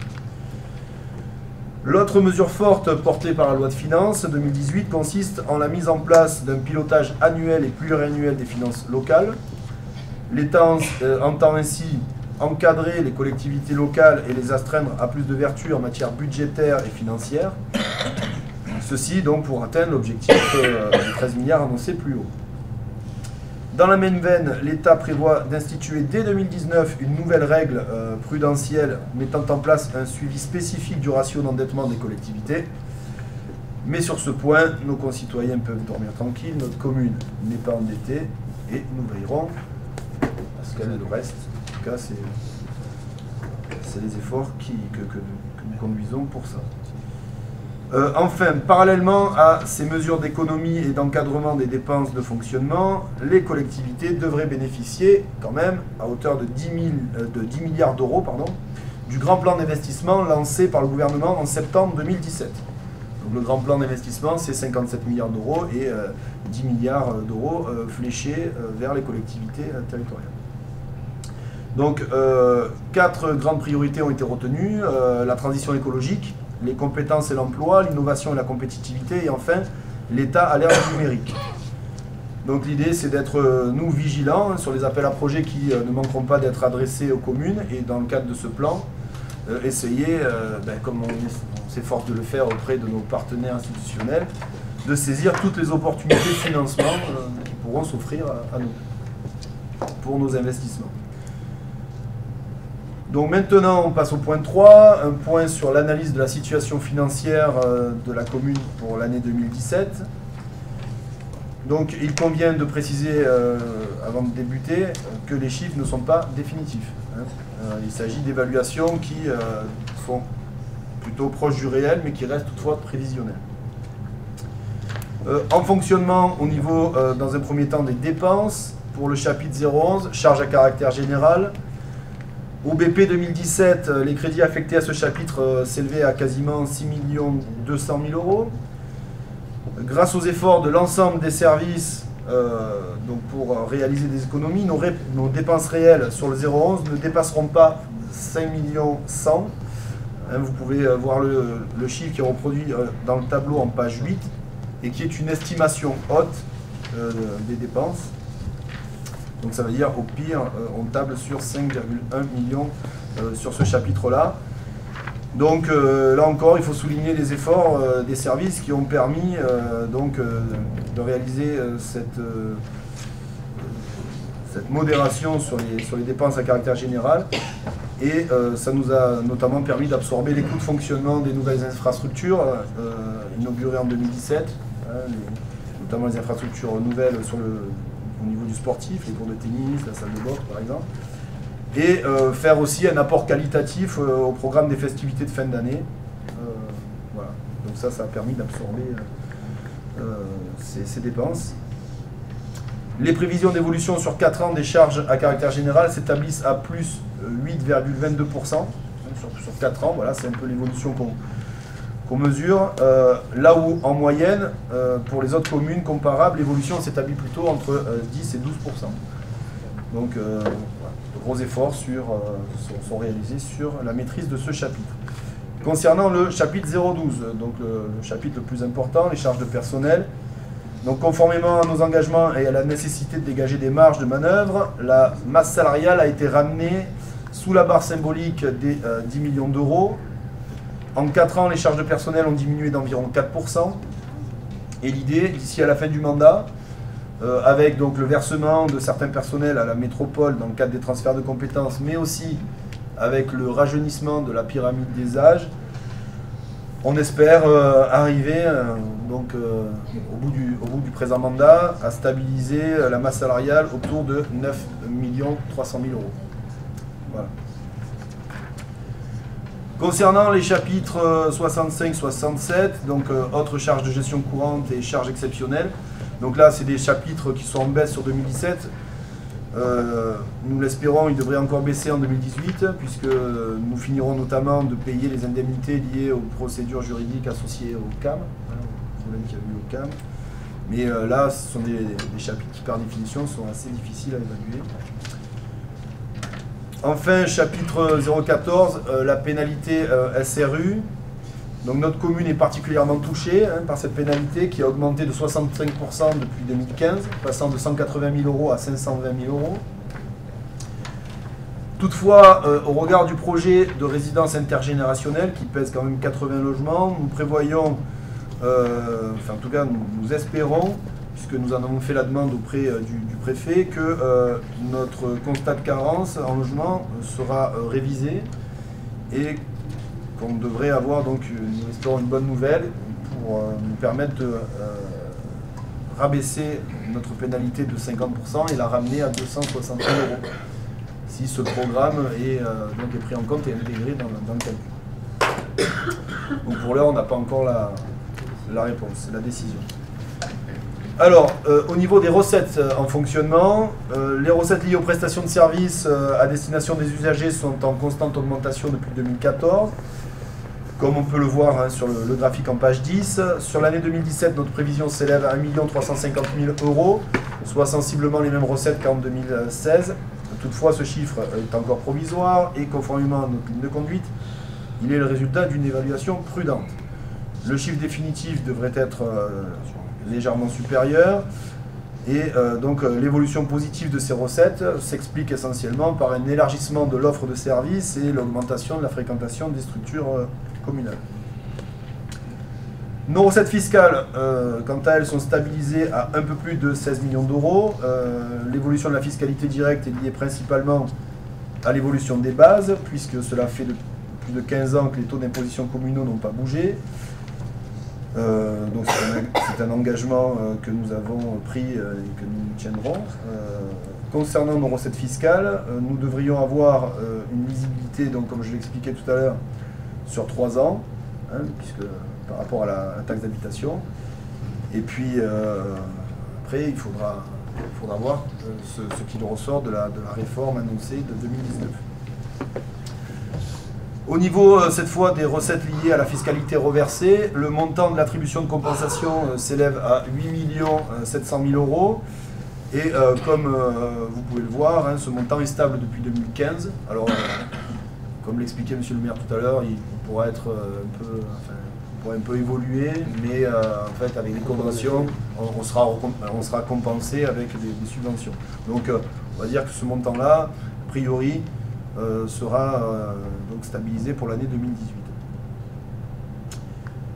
L'autre mesure forte portée par la loi de finances 2018 consiste en la mise en place d'un pilotage annuel et pluriannuel des finances locales. L'État entend ainsi encadrer les collectivités locales et les astreindre à plus de vertu en matière budgétaire et financière. Ceci donc pour atteindre l'objectif de 13 milliards annoncé plus haut. Dans la même veine, l'État prévoit d'instituer dès 2019 une nouvelle règle prudentielle mettant en place un suivi spécifique du ratio d'endettement des collectivités. Mais sur ce point, nos concitoyens peuvent dormir tranquilles, notre commune n'est pas endettée et nous veillerons à ce qu'elle le reste. En tout cas, c'est les efforts que nous conduisons pour ça. Enfin, parallèlement à ces mesures d'économie et d'encadrement des dépenses de fonctionnement, les collectivités devraient bénéficier quand même à hauteur de 10 milliards d'euros du grand plan d'investissement lancé par le gouvernement en septembre 2017. Donc, le grand plan d'investissement, c'est 57 milliards d'euros et 10 milliards d'euros fléchés vers les collectivités territoriales. Donc, 4 grandes priorités ont été retenues, la transition écologique, les compétences et l'emploi, l'innovation et la compétitivité, et enfin, l'État à l'ère du numérique. Donc l'idée, c'est d'être, nous, vigilants sur les appels à projets qui ne manqueront pas d'être adressés aux communes, et dans le cadre de ce plan, essayer, comme on s'efforce de le faire auprès de nos partenaires institutionnels, de saisir toutes les opportunités de financement qui pourront s'offrir à nous, pour nos investissements. Donc maintenant, on passe au point 3, un point sur l'analyse de la situation financière de la commune pour l'année 2017. Donc il convient de préciser, avant de débuter, que les chiffres ne sont pas définitifs. Il s'agit d'évaluations qui sont plutôt proches du réel, mais qui restent toutefois prévisionnelles. En fonctionnement, au niveau, dans un premier temps, des dépenses, pour le chapitre 011, charges à caractère général. Au BP 2017, les crédits affectés à ce chapitre s'élevaient à quasiment 6 200 000 euros. Grâce aux efforts de l'ensemble des services donc pour réaliser des économies, nos dépenses réelles sur le 011 ne dépasseront pas 5 100 000. Vous pouvez voir le chiffre qui est reproduit dans le tableau en page 8 et qui est une estimation haute des dépenses. Donc ça veut dire, au pire, on table sur 5,1 millions sur ce chapitre-là. Donc là encore, il faut souligner les efforts des services qui ont permis de réaliser cette modération sur les dépenses à caractère général. Et ça nous a notamment permis d'absorber les coûts de fonctionnement des nouvelles infrastructures inaugurées en 2017, notamment les infrastructures nouvelles au niveau du sportif, les cours de tennis, la salle de boxe par exemple, et faire aussi un apport qualitatif au programme des festivités de fin d'année. Voilà. Donc ça a permis d'absorber ces dépenses. Les prévisions d'évolution sur 4 ans des charges à caractère général s'établissent à plus 8,22% sur 4 ans. Voilà, c'est un peu l'évolution qu'on mesure, là où en moyenne, pour les autres communes comparables, l'évolution s'établit plutôt entre 10 et 12%. Donc, voilà, de gros efforts sont réalisés sur la maîtrise de ce chapitre. Concernant le chapitre 012, donc le chapitre le plus important, les charges de personnel, donc conformément à nos engagements et à la nécessité de dégager des marges de manœuvre, la masse salariale a été ramenée sous la barre symbolique des 10 millions d'euros. En 4 ans, les charges de personnel ont diminué d'environ 4%. Et l'idée, d'ici à la fin du mandat, avec donc le versement de certains personnels à la métropole dans le cadre des transferts de compétences, mais aussi avec le rajeunissement de la pyramide des âges, on espère arriver au bout du présent mandat à stabiliser la masse salariale autour de 9 300 000 euros. Voilà. Concernant les chapitres 65-67, donc autres charges de gestion courante et charges exceptionnelles, donc là c'est des chapitres qui sont en baisse sur 2017. Nous l'espérons, ils devraient encore baisser en 2018, puisque nous finirons notamment de payer les indemnités liées aux procédures juridiques associées au CAM, au problème qu'il y a eu au CAM. Mais là, ce sont des chapitres qui, par définition, sont assez difficiles à évaluer. Enfin, chapitre 014, la pénalité SRU. Donc notre commune est particulièrement touchée par cette pénalité qui a augmenté de 65% depuis 2015, passant de 180 000 euros à 520 000 euros. Toutefois, au regard du projet de résidence intergénérationnelle qui pèse quand même 80 logements, nous prévoyons, enfin en tout cas nous espérons, puisque nous en avons fait la demande auprès du préfet, que notre constat de carence en logement sera révisé et qu'on devrait avoir donc, nous espérons, une bonne nouvelle pour nous permettre de rabaisser notre pénalité de 50% et la ramener à 260 000 euros, si ce programme est pris en compte et intégré dans le calcul. Donc pour l'heure, on n'a pas encore la réponse, la décision. Alors, au niveau des recettes en fonctionnement, les recettes liées aux prestations de services à destination des usagers sont en constante augmentation depuis 2014. Comme on peut le voir sur le graphique en page 10, sur l'année 2017, notre prévision s'élève à 1 350 000 euros, soit sensiblement les mêmes recettes qu'en 2016. Toutefois, ce chiffre est encore provisoire et conformément à notre ligne de conduite, il est le résultat d'une évaluation prudente. Le chiffre définitif devrait être légèrement supérieur et donc l'évolution positive de ces recettes s'explique essentiellement par un élargissement de l'offre de services et l'augmentation de la fréquentation des structures communales. Nos recettes fiscales, quant à elles, sont stabilisées à un peu plus de 16 millions d'euros. L'évolution de la fiscalité directe est liée principalement à l'évolution des bases, puisque cela fait plus de 15 ans que les taux d'imposition communaux n'ont pas bougé. Donc c'est un engagement que nous avons pris et que nous tiendrons. Concernant nos recettes fiscales, nous devrions avoir une lisibilité, donc, comme je l'expliquais tout à l'heure, sur 3 ans, puisque par rapport à la taxe d'habitation. Et puis après, il faudra voir ce qu'il ressort de la réforme annoncée de 2019. Au niveau, cette fois, des recettes liées à la fiscalité reversée, le montant de l'attribution de compensation s'élève à 8 700 000 euros. Et comme vous pouvez le voir, ce montant est stable depuis 2015. Alors, comme l'expliquait M. le maire tout à l'heure, il pourra être un peu évoluer, mais en fait, avec les conventions, on sera compensé avec des subventions. Donc, on va dire que ce montant-là, a priori, sera donc stabilisé pour l'année 2018.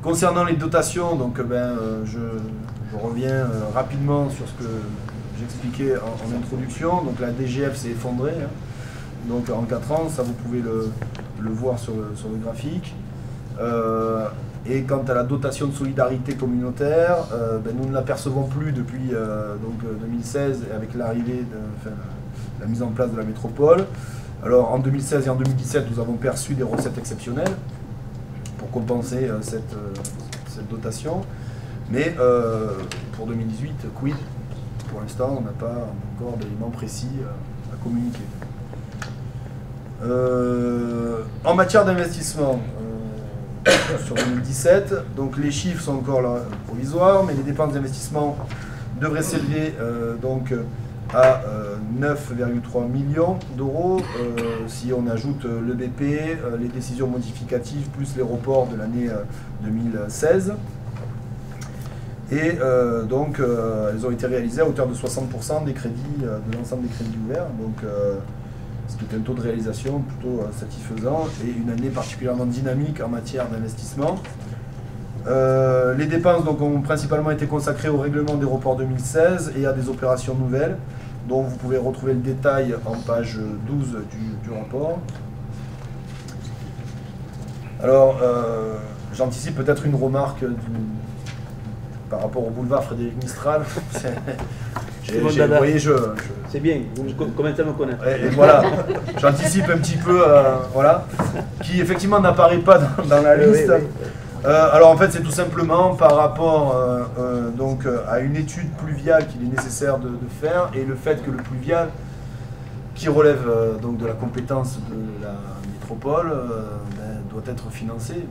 Concernant les dotations, donc, je reviens rapidement sur ce que j'expliquais en introduction. Donc la DGF s'est effondrée, donc en 4 ans, ça vous pouvez le voir sur le graphique. Et quant à la dotation de solidarité communautaire, nous ne la percevons plus depuis 2016 avec l'arrivée de la mise en place de la métropole. Alors en 2016 et en 2017, nous avons perçu des recettes exceptionnelles pour compenser cette dotation. Mais pour 2018, quid? Pour l'instant, on n'a pas encore d'éléments précis à communiquer. En matière d'investissement, sur 2017. Donc les chiffres sont encore là, provisoires, mais les dépenses d'investissement devraient s'élever donc à 9,3 millions d'euros si on ajoute le BP, les décisions modificatives plus les reports de l'année 2016. Et donc elles ont été réalisées à hauteur de 60% des crédits, de l'ensemble des crédits ouverts, donc ce qui est un taux de réalisation plutôt satisfaisant et une année particulièrement dynamique en matière d'investissement. Les dépenses donc, ont principalement été consacrées au règlement des reports 2016 et à des opérations nouvelles, dont vous pouvez retrouver le détail en page 12 du rapport. Alors, j'anticipe peut-être une remarque par rapport au boulevard Frédéric Mistral. Vous voyez, c'est bien, vous commencez à me connaître. Et voilà, j'anticipe un petit peu, voilà, qui effectivement n'apparaît pas dans la liste. Oui, oui. Alors en fait c'est tout simplement par rapport donc, à une étude pluviale qu'il est nécessaire de faire et le fait que le pluvial qui relève donc de la compétence de la métropole doit être financé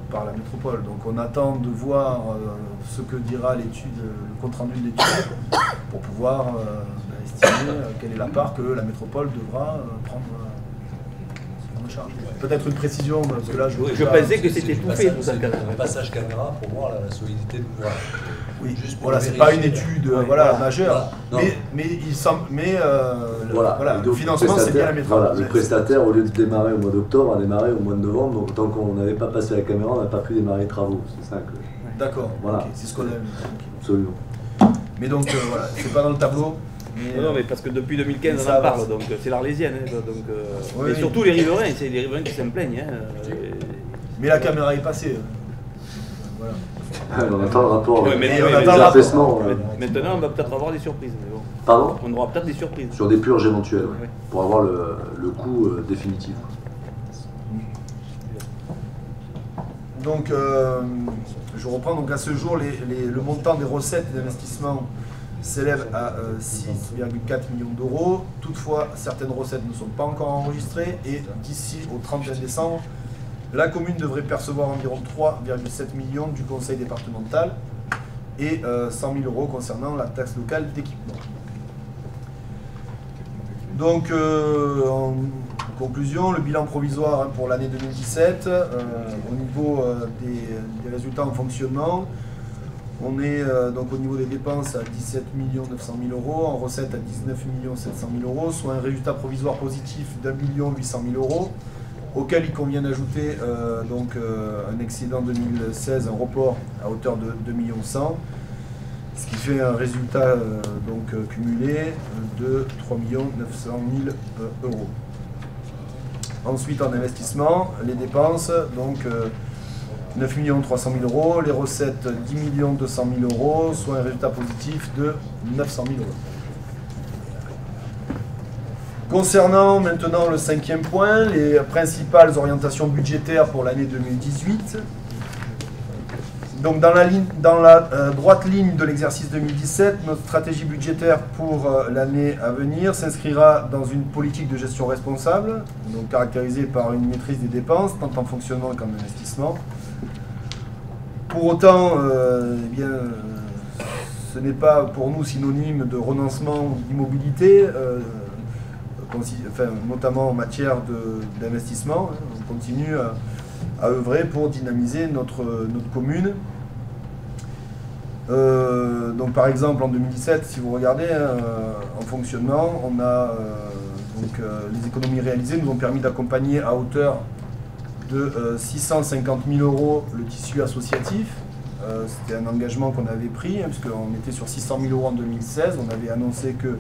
par la métropole. Donc on attend de voir ce que dira l'étude, le compte rendu de l'étude pour pouvoir estimer quelle est la part que la métropole devra prendre. Peut-être une précision, parce que là je pensais que c'était tout fait. C'est un passage caméra pour voir la solidité de l'ouvrage. Oui, voilà, c'est pas une étude majeure, mais il semble, voilà, le financement c'est bien la métropole. Voilà, le prestataire au lieu de démarrer au mois d'octobre a démarré au mois de novembre, donc tant qu'on n'avait pas passé la caméra, on n'a pas pu démarrer les travaux. C'est ça que. D'accord. Voilà. Okay, c'est ce qu'on a vu. Absolument. Mais donc voilà, c'est pas dans le tableau. Non, mais parce que depuis 2015 on en parle, donc c'est l'Arlésienne. Mais surtout les riverains, c'est les riverains qui s'en plaignent. Mais la caméra est passée. Voilà. On attend le rapport. Maintenant, on va peut-être avoir des surprises. Mais bon. Pardon ? On aura peut-être des surprises. Sur des purges éventuelles, pour avoir le coût définitif. Donc, je reprends. Donc, à ce jour, le montant des recettes d'investissement s'élève à 6,4 millions d'euros. Toutefois, certaines recettes ne sont pas encore enregistrées et d'ici au 31 décembre, la commune devrait percevoir environ 3,7 millions du conseil départemental et 100 000 euros concernant la taxe locale d'équipement. Donc, en conclusion, le bilan provisoire pour l'année 2017, au niveau des résultats en fonctionnement, on est donc au niveau des dépenses à 17 900 000 euros, en recettes à 19 700 000 euros, soit un résultat provisoire positif d'1 800 000 euros, auquel il convient d'ajouter un excédent 2016, un report à hauteur de 2 100 000, ce qui fait un résultat cumulé de 3 900 000 euros. Ensuite, en investissement, les dépenses, donc 9 300 000 euros, les recettes 10 200 000 euros, soit un résultat positif de 900 000 euros. Concernant maintenant le cinquième point, les principales orientations budgétaires pour l'année 2018. Donc dans la droite ligne de l'exercice 2017, notre stratégie budgétaire pour l'année à venir s'inscrira dans une politique de gestion responsable, donc caractérisée par une maîtrise des dépenses, tant en fonctionnement qu'en investissement. Pour autant, ce n'est pas pour nous synonyme de renoncement d'immobilité, notamment en matière d'investissement. On continue à œuvrer pour dynamiser notre commune. Donc par exemple en 2017, si vous regardez en fonctionnement, on a les économies réalisées nous ont permis d'accompagner à hauteur de 650 000 euros le tissu associatif. C'était un engagement qu'on avait pris, hein, puisqu'on était sur 600 000 euros en 2016. On avait annoncé que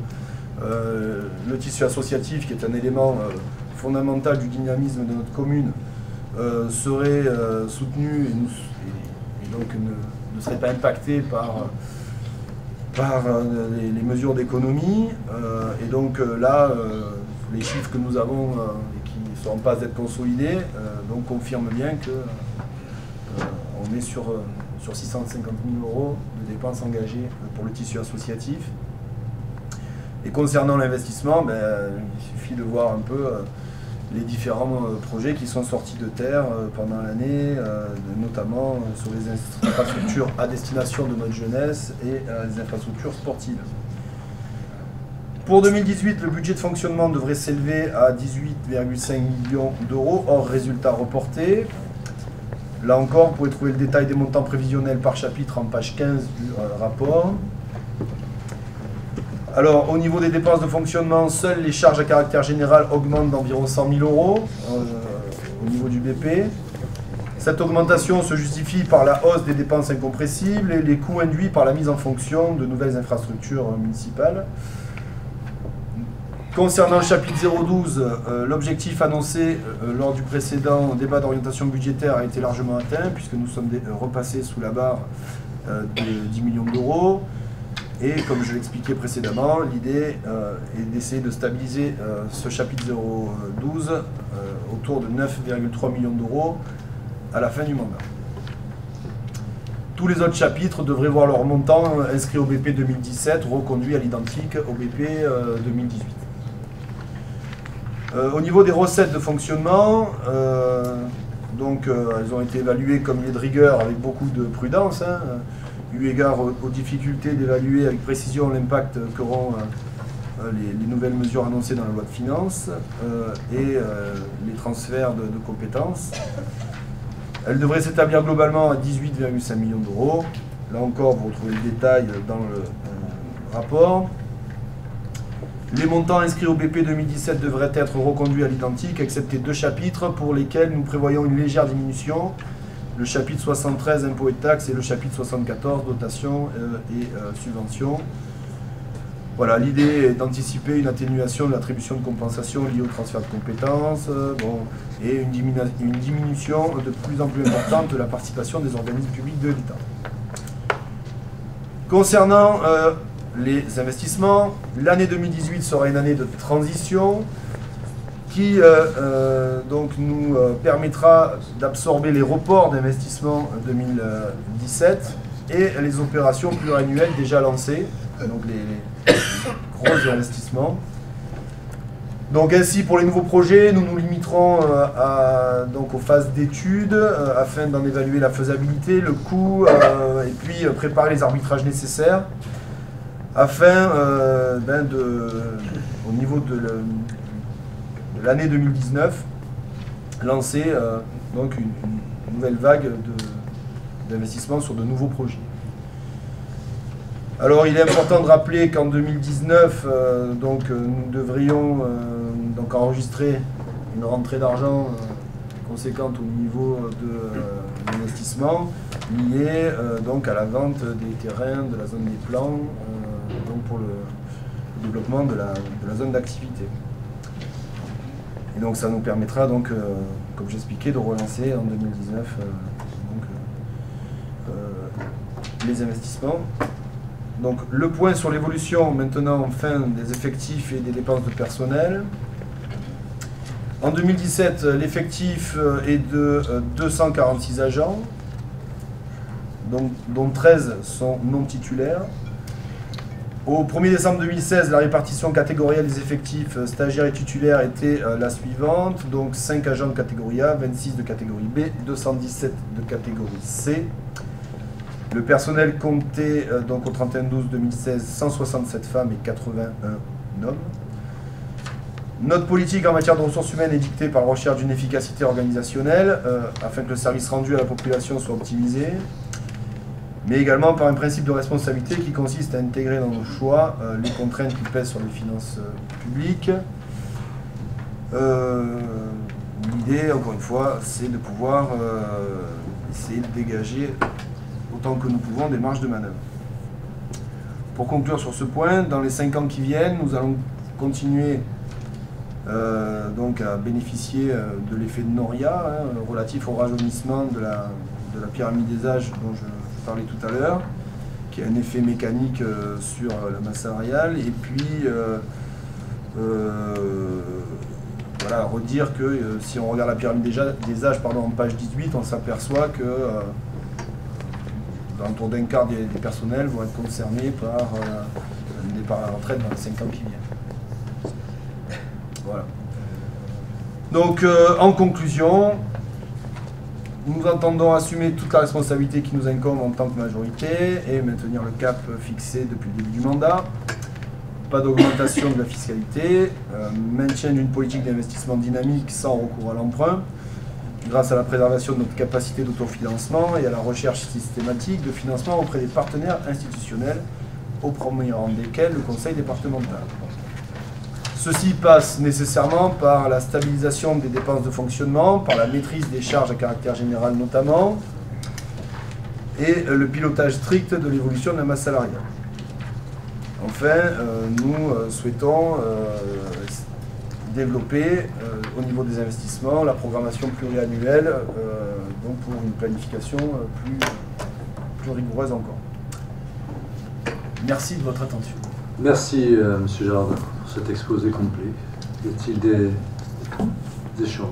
le tissu associatif, qui est un élément fondamental du dynamisme de notre commune, serait soutenu et donc ne serait pas impacté par les mesures d'économie. Et donc là, les chiffres que nous avons et qui ne sont pas d'être consolidés donc confirment bien que on est sur 650 000 euros de dépenses engagées pour le tissu associatif. Et concernant l'investissement, il suffit de voir un peu les différents projets qui sont sortis de terre pendant l'année, notamment sur les infrastructures à destination de notre jeunesse et les infrastructures sportives. Pour 2018, le budget de fonctionnement devrait s'élever à 18,5 millions d'euros, hors résultats reportés. Là encore, vous pouvez trouver le détail des montants prévisionnels par chapitre en page 15 du rapport. Alors, au niveau des dépenses de fonctionnement, seules les charges à caractère général augmentent d'environ 100 000 euros au niveau du BP. Cette augmentation se justifie par la hausse des dépenses incompressibles et les coûts induits par la mise en fonction de nouvelles infrastructures municipales. Concernant le chapitre 012, l'objectif annoncé lors du précédent débat d'orientation budgétaire a été largement atteint puisque nous sommes repassés sous la barre de 10 millions d'euros. Et comme je l'expliquais précédemment, l'idée est d'essayer de stabiliser ce chapitre 012 autour de 9,3 millions d'euros à la fin du mandat. Tous les autres chapitres devraient voir leur montant inscrit au BP 2017 reconduit à l'identique au BP 2018. Au niveau des recettes de fonctionnement, elles ont été évaluées comme il est de rigueur avec beaucoup de prudence, eu égard aux difficultés d'évaluer avec précision l'impact qu'auront les nouvelles mesures annoncées dans la loi de finances et les transferts de compétences. Elles devraient s'établir globalement à 18,5 millions d'euros. Là encore, vous retrouvez le détail dans le rapport. Les montants inscrits au BP 2017 devraient être reconduits à l'identique, excepté deux chapitres pour lesquels nous prévoyons une légère diminution. Le chapitre 73, impôts et taxes, et le chapitre 74, dotations et subventions. Voilà, l'idée est d'anticiper une atténuation de l'attribution de compensation liée au transfert de compétences, et une diminution de plus en plus importante de la participation des organismes publics de l'État. Concernant les investissements, l'année 2018 sera une année de transition qui donc nous permettra d'absorber les reports d'investissement 2017 et les opérations pluriannuelles déjà lancées, donc les gros investissements. Donc ainsi, pour les nouveaux projets, nous nous limiterons donc aux phases d'études afin d'en évaluer la faisabilité, le coût, et puis préparer les arbitrages nécessaires afin, au niveau de l'année 2019, lancer donc une nouvelle vague d'investissement sur de nouveaux projets. Alors il est important de rappeler qu'en 2019, nous devrions donc enregistrer une rentrée d'argent conséquente au niveau de l'investissement liée donc à la vente des terrains de la zone des plans donc pour le développement de la zone d'activité. Et donc ça nous permettra donc, comme j'expliquais, de relancer en 2019 les investissements. Donc le point sur l'évolution maintenant enfin des effectifs et des dépenses de personnel. En 2017, l'effectif est de 246 agents, dont 13 sont non titulaires. Au 1er décembre 2016, la répartition catégorielle des effectifs stagiaires et titulaires était la suivante. Donc 5 agents de catégorie A, 26 de catégorie B, 217 de catégorie C. Le personnel comptait donc au 31/12/2016 167 femmes et 81 hommes. Notre politique en matière de ressources humaines est dictée par la recherche d'une efficacité organisationnelle afin que le service rendu à la population soit optimisé, mais également par un principe de responsabilité qui consiste à intégrer dans nos choix les contraintes qui pèsent sur les finances publiques. L'idée, encore une fois, c'est de pouvoir essayer de dégager autant que nous pouvons des marges de manœuvre. Pour conclure sur ce point, dans les 5 ans qui viennent, nous allons continuer donc à bénéficier de l'effet de Noria, relatif au rajeunissement de la pyramide des âges dont je parlais tout à l'heure, qui a un effet mécanique sur la masse salariale. Et puis, voilà, redire que si on regarde la pyramide des âges en page 18, on s'aperçoit que autour d'un quart des personnels vont être concernés par le départ à la retraite dans les 5 ans qui viennent. Voilà. Donc, en conclusion, nous entendons assumer toute la responsabilité qui nous incombe en tant que majorité et maintenir le cap fixé depuis le début du mandat. Pas d'augmentation de la fiscalité, maintien d'une politique d'investissement dynamique sans recours à l'emprunt, grâce à la préservation de notre capacité d'autofinancement et à la recherche systématique de financement auprès des partenaires institutionnels, au premier rang desquels le conseil départemental. Ceci passe nécessairement par la stabilisation des dépenses de fonctionnement, par la maîtrise des charges à caractère général notamment, et le pilotage strict de l'évolution de la masse salariale. Enfin, nous souhaitons développer au niveau des investissements la programmation pluriannuelle, donc pour une planification plus rigoureuse encore. Merci de votre attention. Merci M. Jardin pour cet exposé complet. Y a-t-il des échanges?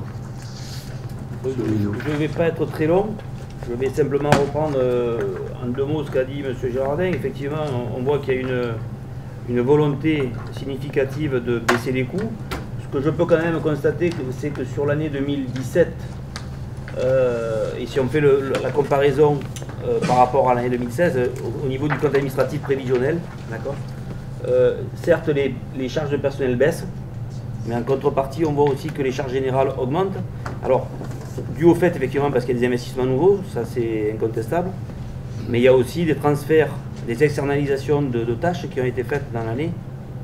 Je ne vais pas être très long. Je vais simplement reprendre en 2 mots ce qu'a dit M. Girardin. Effectivement, on voit qu'il y a une volonté significative de baisser les coûts. Ce que je peux quand même constater, c'est que sur l'année 2017, et si on fait la comparaison par rapport à l'année 2016, au niveau du compte administratif prévisionnel, d'accord, certes les charges de personnel baissent, mais en contrepartie, on voit aussi que les charges générales augmentent. Alors, dû au fait, effectivement, parce qu'il y a des investissements nouveaux, ça c'est incontestable, mais il y a aussi des transferts, des externalisations de tâches qui ont été faites dans l'année,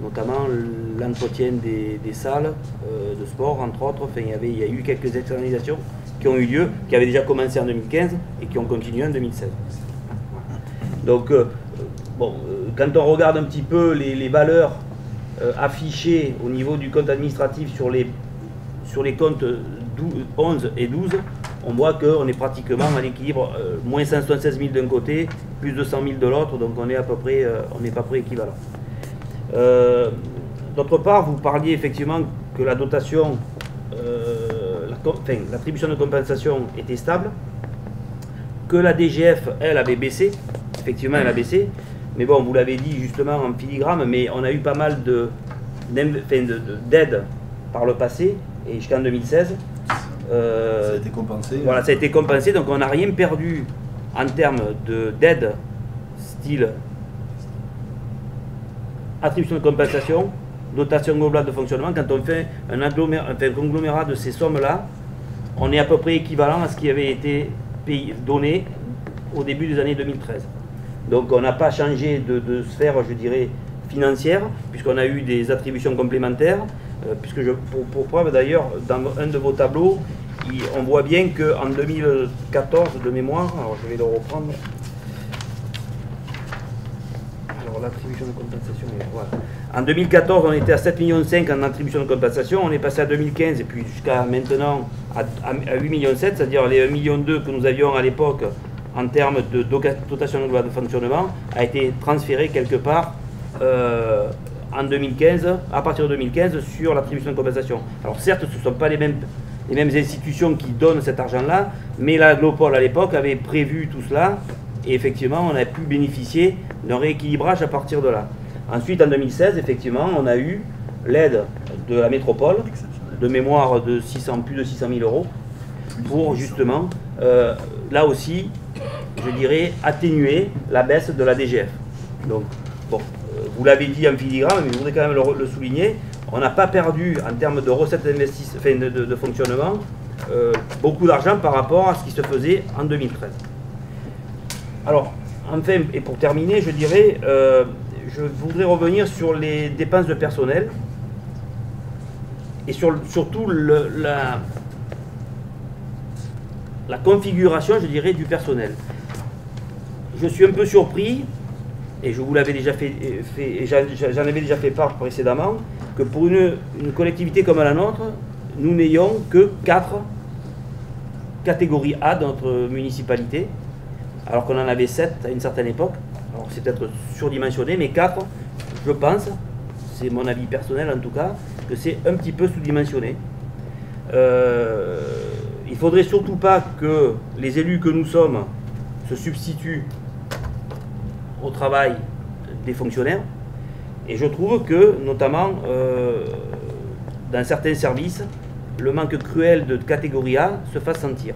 notamment l'entretien des salles de sport, entre autres. Enfin, il y a eu quelques externalisations qui ont eu lieu, qui avaient déjà commencé en 2015 et qui ont continué en 2016. Donc, quand on regarde un petit peu les valeurs affichées au niveau du compte administratif sur les comptes 11 et 12, on voit qu'on est pratiquement à l'équilibre, moins 176 000 d'un côté, plus 200 000 de l'autre, donc on est à peu près équivalent. D'autre part, vous parliez effectivement que la dotation, l'attribution de compensation était stable, que la DGF, elle, avait baissé. Effectivement, elle a baissé. Mais bon, vous l'avez dit justement en filigrane, mais on a eu pas mal d'aides par le passé, et jusqu'en 2016. Ça a été compensé. Voilà, ça a été compensé, donc on n'a rien perdu en termes d'aide, style attribution de compensation, dotation globale de fonctionnement. Quand on fait un conglomérat de ces sommes-là, on est à peu près équivalent à ce qui avait été donné au début des années 2013. Donc on n'a pas changé de sphère, je dirais, financière, puisqu'on a eu des attributions complémentaires, puisque pour preuve d'ailleurs, dans un de vos tableaux, on voit bien qu'en 2014, de mémoire, alors je vais le reprendre, alors l'attribution de compensation, voilà. En 2014, on était à 7,5 millions en attribution de compensation, on est passé à 2015 et puis jusqu'à maintenant à 8,7 millions, c'est-à-dire les 1,2 million que nous avions à l'époque en termes de dotation globale de fonctionnement, a été transféré quelque part en 2015, à partir de 2015, sur l'attribution de compensation. Alors certes, ce ne sont pas les mêmes institutions qui donnent cet argent-là, mais l'Aglopol à l'époque avait prévu tout cela, et effectivement, on a pu bénéficier d'un rééquilibrage à partir de là. Ensuite, en 2016, effectivement, on a eu l'aide de la métropole, de mémoire de plus de 600 000 euros, pour justement, là aussi, je dirais, atténuer la baisse de la DGF. Donc, bon, vous l'avez dit en filigrane, mais je voudrais quand même le souligner, on n'a pas perdu en termes de recettes de fonctionnement beaucoup d'argent par rapport à ce qui se faisait en 2013. Alors, enfin, et pour terminer, je dirais, je voudrais revenir sur les dépenses de personnel et surtout la configuration, je dirais, du personnel. Je suis un peu surpris, et je vous l'avais déjà j'en avais déjà fait part précédemment, que pour une collectivité comme la nôtre, nous n'ayons que 4 catégories A dans notre municipalité, alors qu'on en avait 7 à une certaine époque. Alors c'est peut-être surdimensionné, mais 4, je pense, c'est mon avis personnel en tout cas, que c'est un petit peu sous-dimensionné. Il ne faudrait surtout pas que les élus que nous sommes se substituent au travail des fonctionnaires. Et je trouve que, notamment, dans certains services, le manque cruel de catégorie A se fasse sentir.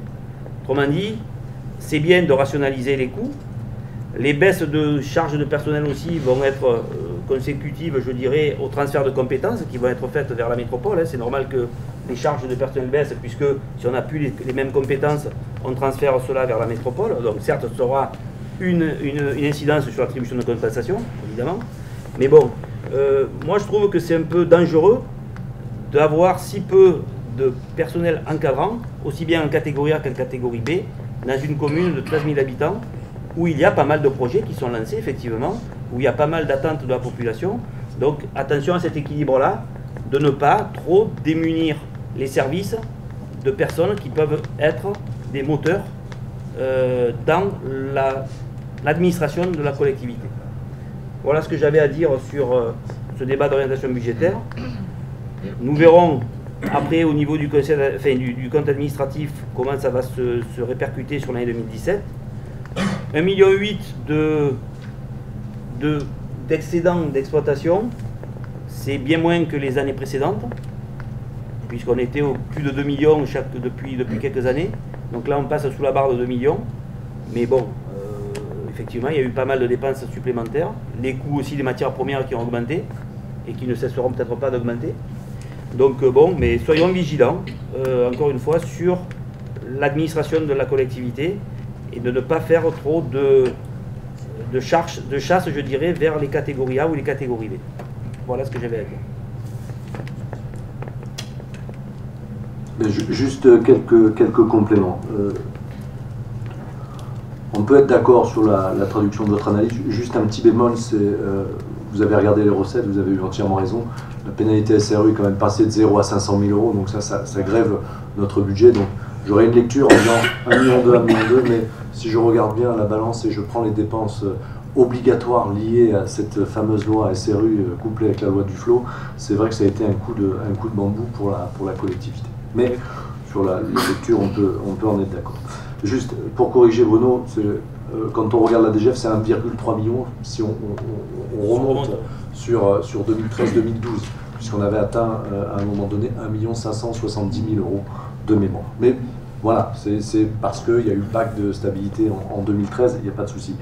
Autrement dit, c'est bien de rationaliser les coûts. Les baisses de charges de personnel aussi vont être consécutives, je dirais, au transfert de compétences qui vont être faites vers la métropole. C'est normal que les charges de personnel baissent, puisque si on n'a plus les mêmes compétences, on transfère cela vers la métropole. Donc certes, ce sera une incidence sur l'attribution de compensation, évidemment. Mais bon, moi je trouve que c'est un peu dangereux d'avoir si peu de personnel encadrant, aussi bien en catégorie A qu'en catégorie B, dans une commune de 13 000 habitants, où il y a pas mal de projets qui sont lancés, effectivement, où il y a pas mal d'attentes de la population. Donc attention à cet équilibre-là, de ne pas trop démunir les services de personnes qui peuvent être des moteurs dans l'administration de la collectivité. Voilà ce que j'avais à dire sur ce débat d'orientation budgétaire. Nous verrons après au niveau du, conseil, enfin, du compte administratif comment ça va se répercuter sur l'année 2017. 1,8 million d'excédents d'exploitation, c'est bien moins que les années précédentes, puisqu'on était au plus de 2 millions depuis quelques années. Donc là, on passe sous la barre de 2 millions. Mais bon, effectivement, il y a eu pas mal de dépenses supplémentaires. Les coûts aussi des matières premières qui ont augmenté et qui ne cesseront peut-être pas d'augmenter. Donc bon, mais soyons vigilants, encore une fois, sur l'administration de la collectivité et de ne pas faire trop de chasse, je dirais, vers les catégories A ou les catégories B. Voilà ce que j'avais à dire. Mais juste quelques compléments. On peut être d'accord sur la traduction de votre analyse. Juste un petit bémol, c'est vous avez regardé les recettes, vous avez eu entièrement raison. La pénalité SRU est quand même passée de 0 à 500 000 euros, donc ça grève notre budget. Donc j'aurais une lecture en disant 1,2 million, 1,2 million, mais si je regarde bien la balance et je prends les dépenses obligatoires liées à cette fameuse loi SRU couplée avec la loi Duflot, c'est vrai que ça a été un coup de bambou pour la collectivité. Mais sur la lecture, on peut en être d'accord. Juste pour corriger Bruno, quand on regarde la DGF, c'est 1,3 million si on remonte sur 2013-2012, puisqu'on avait atteint à un moment donné 1 570 000 euros de mémoire. Mais voilà, c'est parce qu'il y a eu le pacte de stabilité en 2013, il n'y a pas de souci.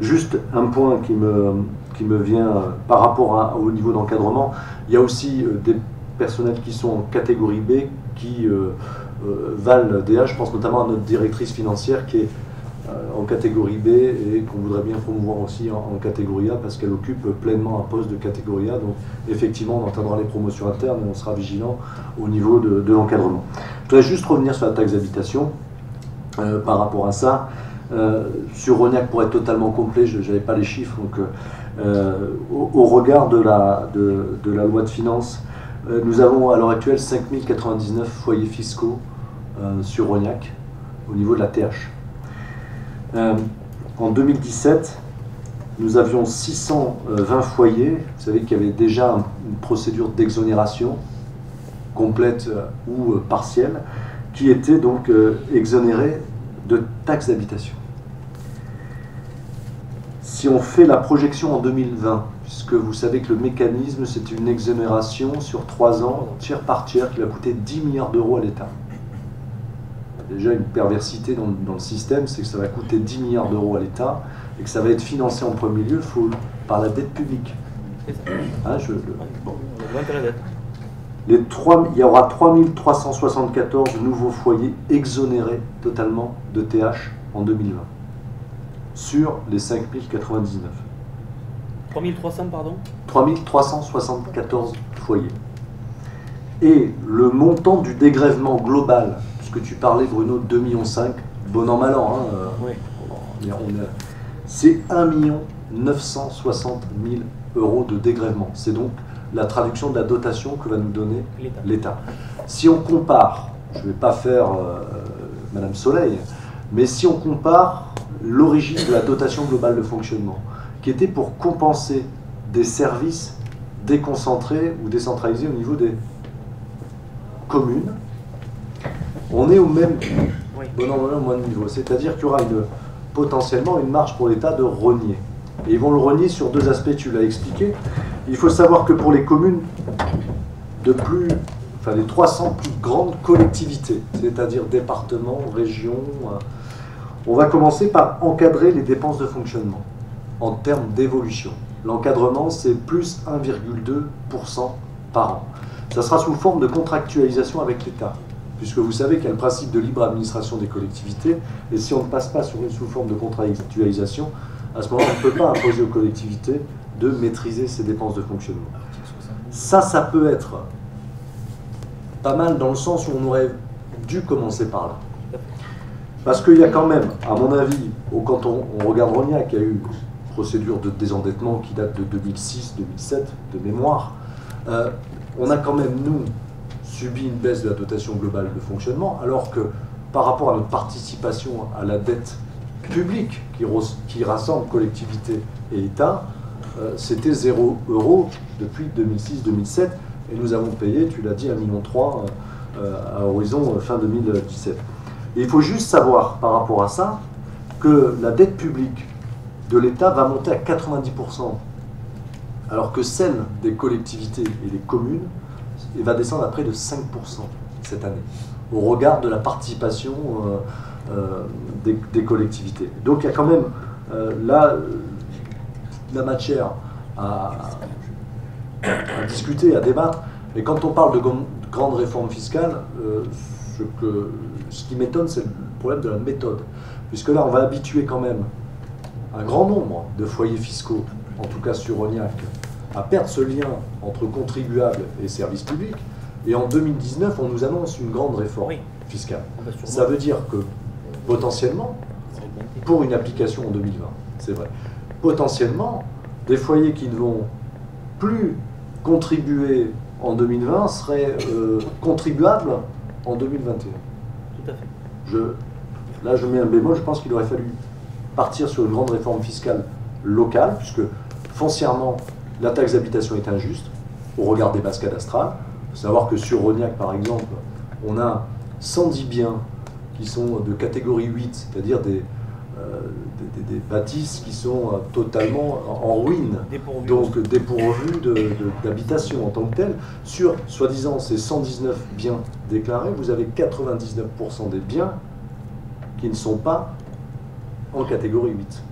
Juste un point qui me vient par rapport au niveau d'encadrement, il y a aussi des personnels qui sont en catégorie B qui valent DA. Je pense notamment à notre directrice financière qui est en catégorie B et qu'on voudrait bien promouvoir aussi en catégorie A parce qu'elle occupe pleinement un poste de catégorie A. Donc effectivement, on entendra les promotions internes et on sera vigilant au niveau de l'encadrement. Je voudrais juste revenir sur la taxe d'habitation par rapport à ça. Sur Rognac, pour être totalement complet, je n'avais pas les chiffres, donc au regard de la loi de finances, nous avons à l'heure actuelle 5099 foyers fiscaux sur Rognac au niveau de la TH. En 2017, nous avions 620 foyers, vous savez qu'il y avait déjà une procédure d'exonération complète ou partielle, qui étaient donc exonérés de taxes d'habitation. Si on fait la projection en 2020, puisque vous savez que le mécanisme, c'est une exonération sur 3 ans, tiers par tiers, qui va coûter 10 milliards d'euros à l'État. Déjà, une perversité dans le système, c'est que ça va coûter 10 milliards d'euros à l'État et que ça va être financé en premier lieu par la dette publique. Hein, il y aura 3374 nouveaux foyers exonérés totalement de TH en 2020 sur les 5099. 3300, pardon 3374 foyers. Et le montant du dégrèvement global, puisque tu parlais, Bruno, de 2,5 millions, bon an, mal an, hein, oui. C'est 1 960 000 euros de dégrèvement. C'est donc la traduction de la dotation que va nous donner l'État. Si on compare, je ne vais pas faire Madame Soleil, mais si on compare l'origine de la dotation globale de fonctionnement, qui était pour compenser des services déconcentrés ou décentralisés au niveau des communes, on est au même niveau. C'est-à-dire qu'il y aura potentiellement une marge pour l'État de rogner. Et ils vont le rogner sur 2 aspects, tu l'as expliqué. Il faut savoir que pour les communes de plus enfin les 300 plus grandes collectivités, c'est-à-dire départements, régions. On va commencer par encadrer les dépenses de fonctionnement en termes d'évolution. L'encadrement, c'est plus 1,2% par an. Ça sera sous forme de contractualisation avec l'État, puisque vous savez qu'il y a le principe de libre administration des collectivités, et si on ne passe pas sous forme de contractualisation, à ce moment-là, on ne peut pas imposer aux collectivités de maîtriser ces dépenses de fonctionnement. Ça peut être pas mal dans le sens où on aurait dû commencer par là. Parce qu'il y a quand même, à mon avis, quand on regarde Rognac, il y a eu une procédure de désendettement qui date de 2006-2007, de mémoire. On a quand même, nous, subi une baisse de la dotation globale de fonctionnement, alors que par rapport à notre participation à la dette publique qui rassemble collectivités et État, c'était 0 € depuis 2006-2007, et nous avons payé, tu l'as dit, 1,3 million à horizon fin 2017. Et il faut juste savoir, par rapport à ça, que la dette publique de l'État va monter à 90%, alors que celle des collectivités et des communes va descendre à près de 5% cette année, au regard de la participation des collectivités. Donc il y a quand même là la matière à discuter, à débattre. Et quand on parle de grandes réformes fiscales, ce qui m'étonne, c'est le problème de la méthode. Puisque là, on va habituer quand même un grand nombre de foyers fiscaux, en tout cas sur Rognac, à perdre ce lien entre contribuables et services publics. Et en 2019, on nous annonce une grande réforme fiscale. Ça veut dire que, potentiellement, pour une application en 2020, c'est vrai, potentiellement, des foyers qui ne vont plus contribuer en 2020 seraient contribuables en 2021. Tout à fait. Là, je mets un bémol, je pense qu'il aurait fallu partir sur une grande réforme fiscale locale, puisque foncièrement, la taxe d'habitation est injuste au regard des bases cadastrales. Il faut savoir que sur Rognac, par exemple, on a 110 biens qui sont de catégorie 8, c'est-à-dire des bâtisses qui sont totalement en ruine, donc dépourvues d'habitation en tant que telle. Sur, soi-disant, ces 119 biens déclarés, vous avez 99% des biens qui ne sont pas en catégorie 8.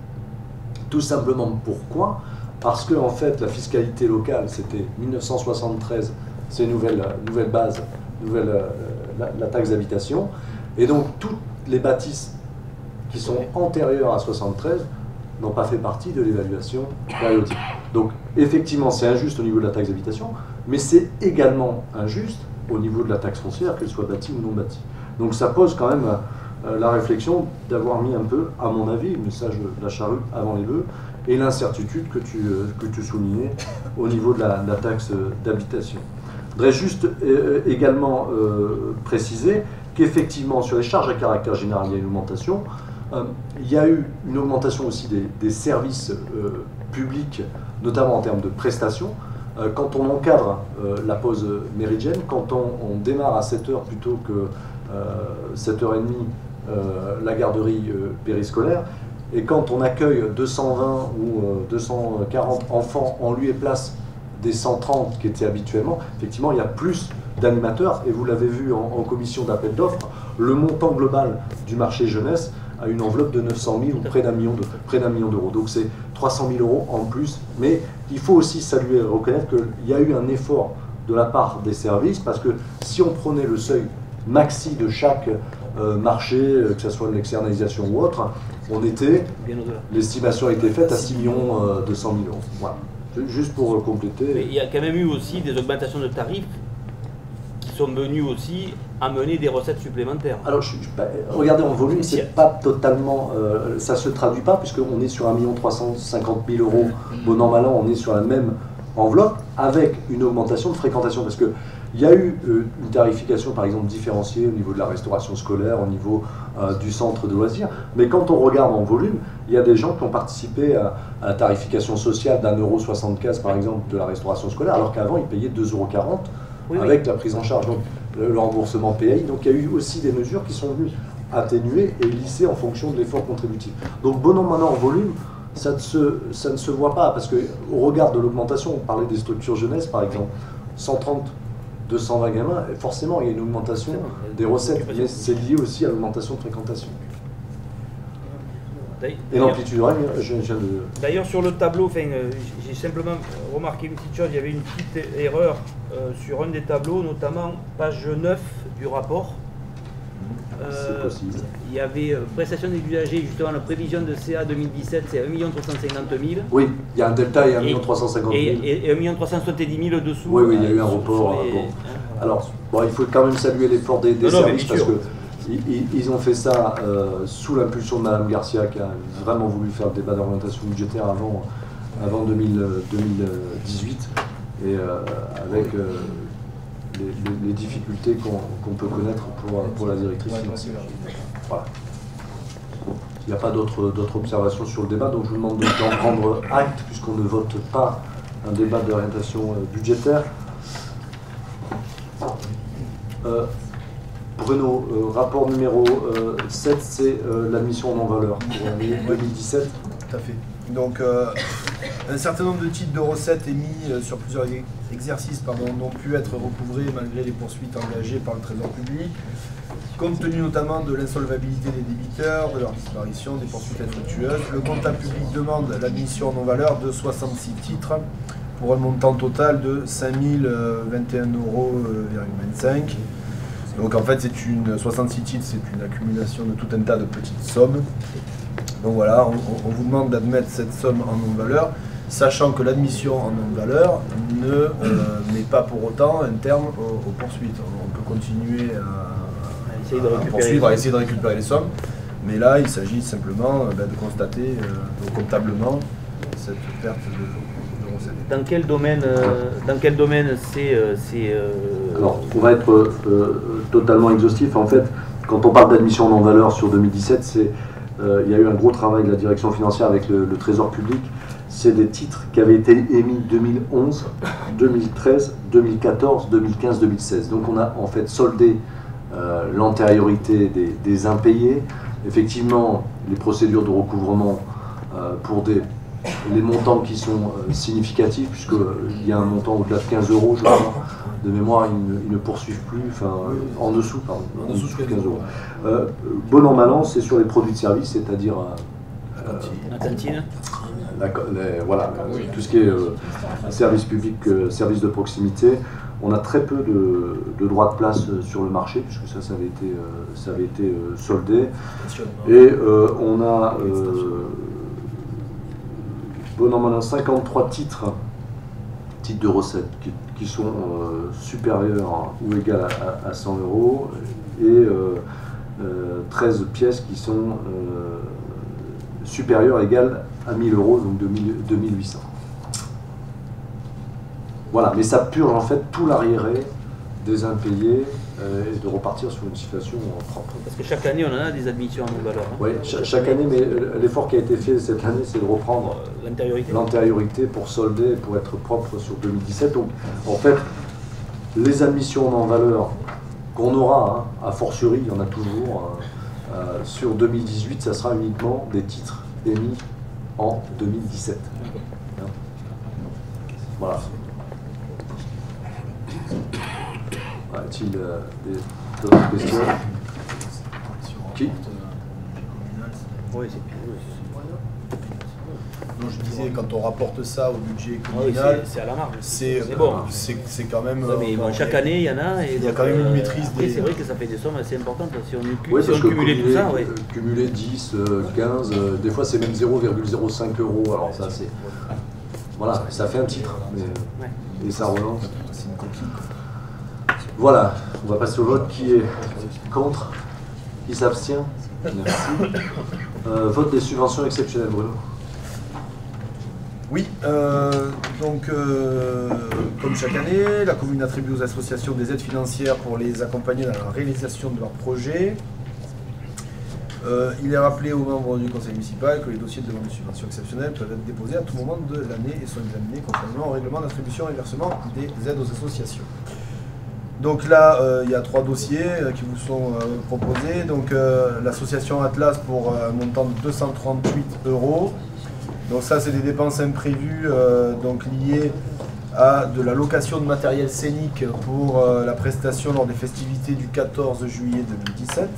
Tout simplement pourquoi? Parce que, en fait, la fiscalité locale, c'était 1973, ces nouvelles bases, la taxe d'habitation, et donc toutes les bâtisses qui sont antérieures à 73 n'ont pas fait partie de l'évaluation périodique. Donc, effectivement, c'est injuste au niveau de la taxe d'habitation, mais c'est également injuste au niveau de la taxe foncière, qu'elle soit bâtie ou non bâtie. Donc, ça pose quand même la réflexion d'avoir mis un peu, à mon avis, le message de la charrue avant les bœufs, et l'incertitude que tu soulignais au niveau de la taxe d'habitation. Je voudrais juste également préciser qu'effectivement, sur les charges à caractère général, il y a une augmentation. Il y a eu une augmentation aussi des services publics, notamment en termes de prestations. Quand on encadre la pause méridienne, quand on démarre à 7h plutôt que 7h30 la garderie périscolaire, et quand on accueille 220 ou 240 enfants en lieu et place des 130 qui étaient habituellement, effectivement, il y a plus d'animateurs, et vous l'avez vu en commission d'appel d'offres, le montant global du marché jeunesse a une enveloppe de 900 000 ou près d'un million d'euros. Donc c'est 300 000 € en plus, mais il faut aussi saluer et reconnaître qu'il y a eu un effort de la part des services, parce que si on prenait le seuil maxi de chaque marché, que ce soit une externalisation ou autre, l'estimation a été faite à 6 200 000 €. Voilà. Juste pour compléter. Mais il y a quand même eu aussi des augmentations de tarifs qui sont venues aussi amener des recettes supplémentaires. Alors, regardez en volume, c'est pas totalement, ça se traduit pas, puisqu'on est sur 1 350 000 €. Bon an, mal an, on est sur la même enveloppe, avec une augmentation de fréquentation, parce que il y a eu une tarification, par exemple, différenciée au niveau de la restauration scolaire, au niveau du centre de loisirs. Mais quand on regarde en volume, il y a des gens qui ont participé à la tarification sociale d'1,75 €, par exemple, de la restauration scolaire, alors qu'avant, ils payaient 2,40 € avec la prise en charge, donc le remboursement PAI. Donc il y a eu aussi des mesures qui sont venues atténuer et lisser en fonction de l'effort contributif. Donc bon an, mal an, en volume, ça ne se voit pas, parce qu'au regard de l'augmentation, on parlait des structures jeunesse, par exemple, 130 220 gamins, et forcément il y a une augmentation des recettes, mais c'est lié aussi à l'augmentation de fréquentation. Et l'amplitude horaire, je viens de... D'ailleurs, sur le tableau, j'ai simplement remarqué une petite chose, il y avait une petite erreur sur un des tableaux, notamment page 9 du rapport. C'est possible. Il y avait prestation des usagers, justement la prévision de CA 2017, c'est 1 350 000. Oui, il y a un delta et 1 350 000. Et 1 370 000 dessous. Oui, oui, il y a eu un report. Bon. Alors, bon, il faut quand même saluer l'effort des services parce que ils ont fait ça sous l'impulsion de Mme Garcia qui a vraiment voulu faire le débat d'orientation budgétaire avant 2018 et avec les difficultés qu'on peut connaître pour la directrice financière. Voilà. Il n'y a pas d'autres observations sur le débat, donc je vous demande d'en prendre acte puisqu'on ne vote pas un débat d'orientation budgétaire. Bruno, rapport numéro 7, c'est l'admission en non-valeur pour l'année 2017. Tout à fait. Donc, un certain nombre de titres de recettes émis sur plusieurs exercices n'ont pu être recouvrés malgré les poursuites engagées par le Trésor public, compte tenu notamment de l'insolvabilité des débiteurs, de leur disparition, des poursuites infructueuses. Le comptable public demande l'admission en non-valeur de 66 titres pour un montant total de 5 021,25 €. Donc en fait, 66 titres, c'est une accumulation de tout un tas de petites sommes. Donc voilà, on vous demande d'admettre cette somme en non-valeur, sachant que l'admission en non-valeur ne met pas pour autant un terme aux poursuites. On peut continuer à poursuivre, à essayer de récupérer les sommes, mais là, il s'agit simplement de constater comptablement cette perte de recettes. Dans quel domaine c'est Alors, on va être totalement exhaustif. En fait, quand on parle d'admission en non-valeur sur 2017, il y a eu un gros travail de la direction financière avec le Trésor public. C'est des titres qui avaient été émis 2011, 2013, 2014, 2015, 2016. Donc on a en fait soldé l'antériorité des impayés. Effectivement, les procédures de recouvrement pour les montants qui sont significatifs, puisqu'il y a un montant au-delà de 15 €, je crois, de mémoire, ils ne poursuivent plus, en dessous, pardon, en dessous de 15 €. Bon an, mal an, c'est sur les produits de service, c'est-à-dire la cantine. Voilà, tout ce qui est service public, service de proximité. On a très peu de droits de place sur le marché, puisque ça avait été soldé. Et on a bon an, mal an, 53 titres de recettes qui sont supérieurs ou égales à 100 € et 13 pièces qui sont supérieures ou égales à 1 000 €, donc 2800. Voilà, mais ça purge en fait tout l'arriéré des impayés et de repartir sur une situation propre. Parce que chaque année, on en a des admissions en non-valeur. Hein. Oui, chaque année, mais l'effort qui a été fait cette année, c'est de reprendre l'antériorité pour solder, pour être propre sur 2017. Donc, en fait, les admissions en non-valeur qu'on aura, hein, a fortiori, il y en a toujours, sur 2018, ça sera uniquement des titres émis en 2017. Hein. Voilà. A-t-il d'autres questions? Qui? Oui, Non, je disais, quand on rapporte ça au budget communal, c'est à la marge. C'est bon. C'est quand même. Mais bon, chaque année, il y en a. Et il y a quand même une maîtrise après, c'est vrai que ça fait des sommes assez importantes. Si on cumulait tout ça, cumuler 10, 15, des fois c'est même 0,05 €. Alors ça, c'est. Voilà, ça fait un titre. Mais, et ça relance. C'est une coquille. Voilà, on va passer au vote. Qui est contre? Qui s'abstient? Merci. Vote des subventions exceptionnelles, Bruno. Oui, donc comme chaque année, la commune attribue aux associations des aides financières pour les accompagner dans la réalisation de leurs projets. Il est rappelé aux membres du conseil municipal que les dossiers de demande de subvention exceptionnelle peuvent être déposés à tout moment de l'année et sont examinés conformément au règlement d'attribution et versement des aides aux associations. Donc là, il y a 3 dossiers qui vous sont proposés. Donc l'association Atlas pour un montant de 238 €. Donc ça, c'est des dépenses imprévues donc liées à de la location de matériel scénique pour la prestation lors des festivités du 14 juillet 2017.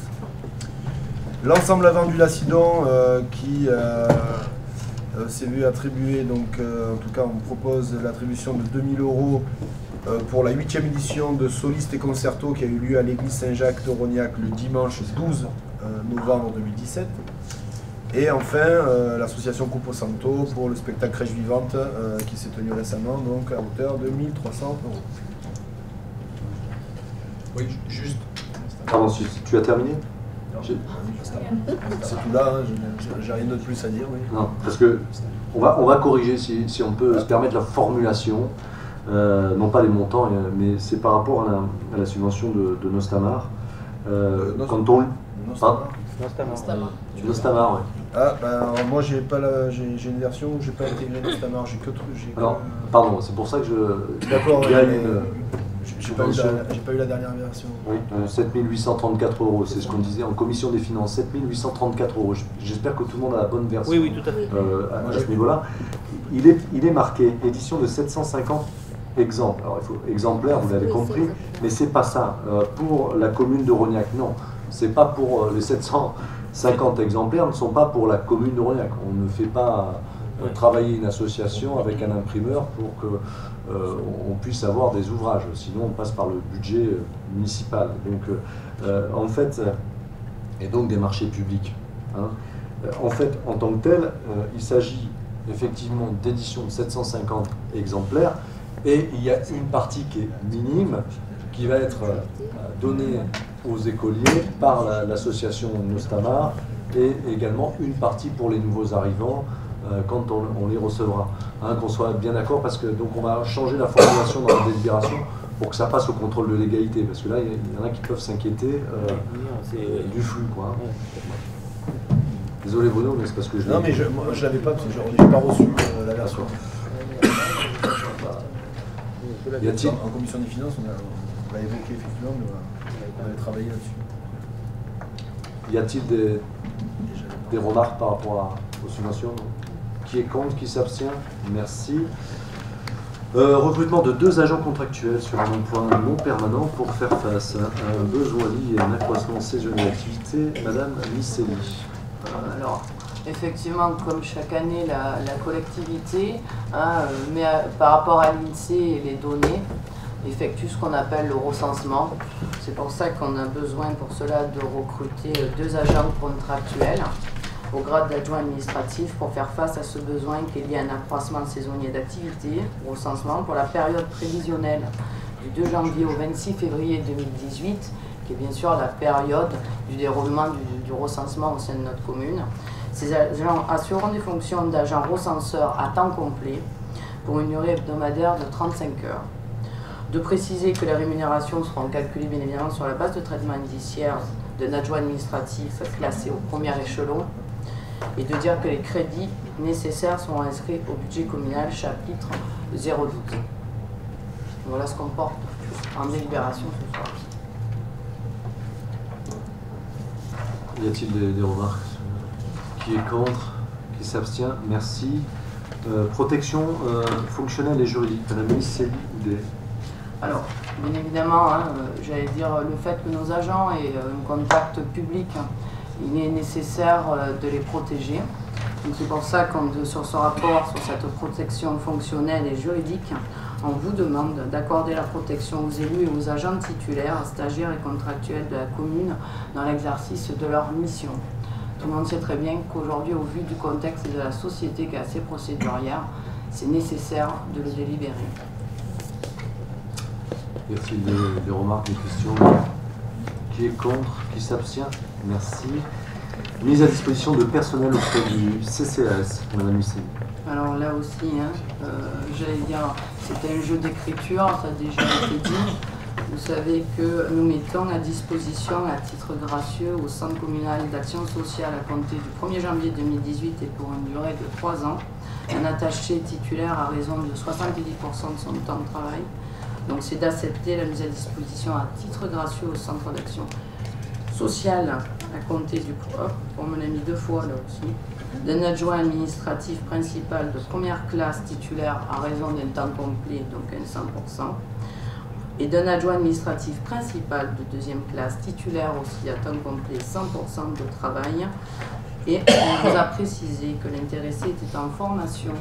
L'ensemble avant du Lacidon qui s'est vu attribuer, donc en tout cas on propose l'attribution de 2000 € pour la 8e édition de Solistes et Concerto qui a eu lieu à l'église Saint-Jacques de Rognac le dimanche 12 novembre 2017. Et enfin, l'association Coupo Santo pour le spectacle Crèche Vivante qui s'est tenu récemment, donc à hauteur de 1 300 €. Oui, juste. Pardon, tu as terminé? C'est tout là, hein, j'ai rien de plus à dire. Oui. Non, parce que on va corriger si on peut se permettre la formulation, non pas les montants, mais c'est par rapport à la subvention de Nostamar. Quand on... Nostamar, oui. Ah, ben moi j'ai une version où j'ai pas intégré Nostamar, j'ai que truc. Alors, pardon, c'est pour ça que je... D'accord, j'ai pas eu la dernière version. Oui, 7 834 €, c'est ce qu'on disait en commission des finances, 7 834 €. J'espère que tout le monde a la bonne version. Oui, oui, tout à fait. À ce niveau-là. Il est marqué édition de 750 exemples. Alors, il faut exemplaire, vous l'avez compris, mais c'est pas ça. Pour la commune de Rognac, non. C'est pas pour les 750 exemplaires, ne sont pas pour la commune de Rognac. On ne fait pas travailler une association avec un imprimeur pour que on puisse avoir des ouvrages. Sinon, on passe par le budget municipal. Donc, en fait, et donc des marchés publics. Hein. En fait, en tant que tel, il s'agit effectivement d'édition de 750 exemplaires et il y a une partie qui est minime qui va être donnée aux écoliers par l'association Nostamar et également une partie pour les nouveaux arrivants quand on les recevra. Hein, qu'on soit bien d'accord parce que donc on va changer la formulation dans la délibération pour que ça passe au contrôle de légalité parce que là il y en a qui peuvent s'inquiéter du flux quoi. Désolé Bruno mais c'est parce que je l'ai... Non mais moi je l'avais pas parce que j'ai pas reçu la version. Y a-t-il... En commission des finances on l'a évoqué effectivement mais on avait travaillé là-dessus. Y a-t-il des remarques par rapport aux subventions? Qui est contre, qui s'abstient? Merci. Recrutement de 2 agents contractuels sur un emploi non permanent pour faire face à un besoin lié à un accroissement saisonnier d'activité. Madame Misselli. Alors, effectivement, comme chaque année, la collectivité, mais par rapport à l'INSEE et les données, effectue ce qu'on appelle le recensement. C'est pour ça qu'on a besoin pour cela de recruter 2 agents contractuels au grade d'adjoint administratif pour faire face à ce besoin qui est lié à un accroissement saisonnier d'activité, recensement pour la période prévisionnelle du 2 janvier au 26 février 2018, qui est bien sûr la période du déroulement du recensement au sein de notre commune. Ces agents assureront des fonctions d'agents recenseurs à temps complet pour une durée hebdomadaire de 35 heures. De préciser que les rémunérations seront calculées bien évidemment sur la base de traitement indiciaire d'un adjoint administratif classé au premier échelon et de dire que les crédits nécessaires seront inscrits au budget communal chapitre 012. Voilà ce qu'on porte en délibération ce soir. Y a-t-il des remarques? Qui est contre? Qui s'abstient? Merci. Protection fonctionnelle et juridique. Madame Misselli. Alors, bien évidemment, j'allais dire le fait que nos agents aient un contact public, il est nécessaire de les protéger. C'est pour ça que sur ce rapport, sur cette protection fonctionnelle et juridique, on vous demande d'accorder la protection aux élus et aux agents titulaires, stagiaires et contractuels de la commune dans l'exercice de leur mission. Tout le monde sait très bien qu'aujourd'hui, au vu du contexte et de la société qui est assez procédurière, c'est nécessaire de le délibérer. Y a-t-il des remarques, des questions? Qui est contre? Qui s'abstient? Merci. Mise à disposition de personnel auprès du CCAS, Madame Misselli. Alors là aussi, j'allais dire, c'était un jeu d'écriture, ça a déjà été dit. Vous savez que nous mettons à disposition, à titre gracieux, au Centre communal d'action sociale à compter du 1er janvier 2018 et pour une durée de 3 ans, un attaché titulaire à raison de 70% de son temps de travail. Donc c'est d'accepter la mise à disposition à titre gracieux au Centre d'action sociale à compter du... Oh, on me l'a mis 2 fois là aussi. d'un adjoint administratif principal de première classe titulaire à raison d'un temps complet, donc un 100%, et d'un adjoint administratif principal de deuxième classe titulaire aussi à temps complet, 100% de travail. Et on vous a précisé que l'intéressé était en formation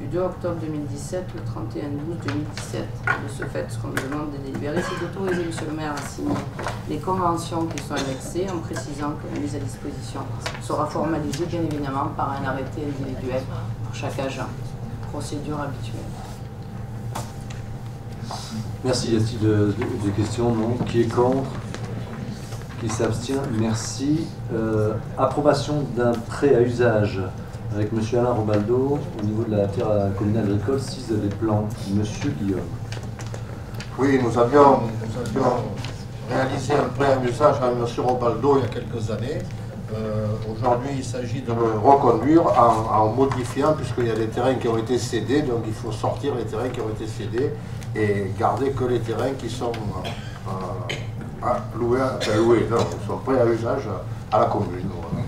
du 2 octobre 2017 au 31/12/2017. De ce fait, ce qu'on nous demande de délibérer, c'est d'autoriser M. le maire à signer les conventions qui sont annexées, en précisant que la mise à disposition sera formalisée bien évidemment par un arrêté individuel pour chaque agent. Procédure habituelle. Merci. Y a-t-il des questions? Non. Qui est contre? Qui s'abstient? Merci. Approbation d'un prêt à usage avec M. Alain Robaldo au niveau de la terre communale agricole 6 des plans. M. Guillaume. Oui, nous avions réalisé un prêt à usage à M. Robaldo il y a quelques années. Aujourd'hui, il s'agit de le reconduire en modifiant, puisqu'il y a des terrains qui ont été cédés, donc il faut sortir les terrains qui ont été cédés et garder que les terrains qui sont sont prêts à usage à la commune. Voilà.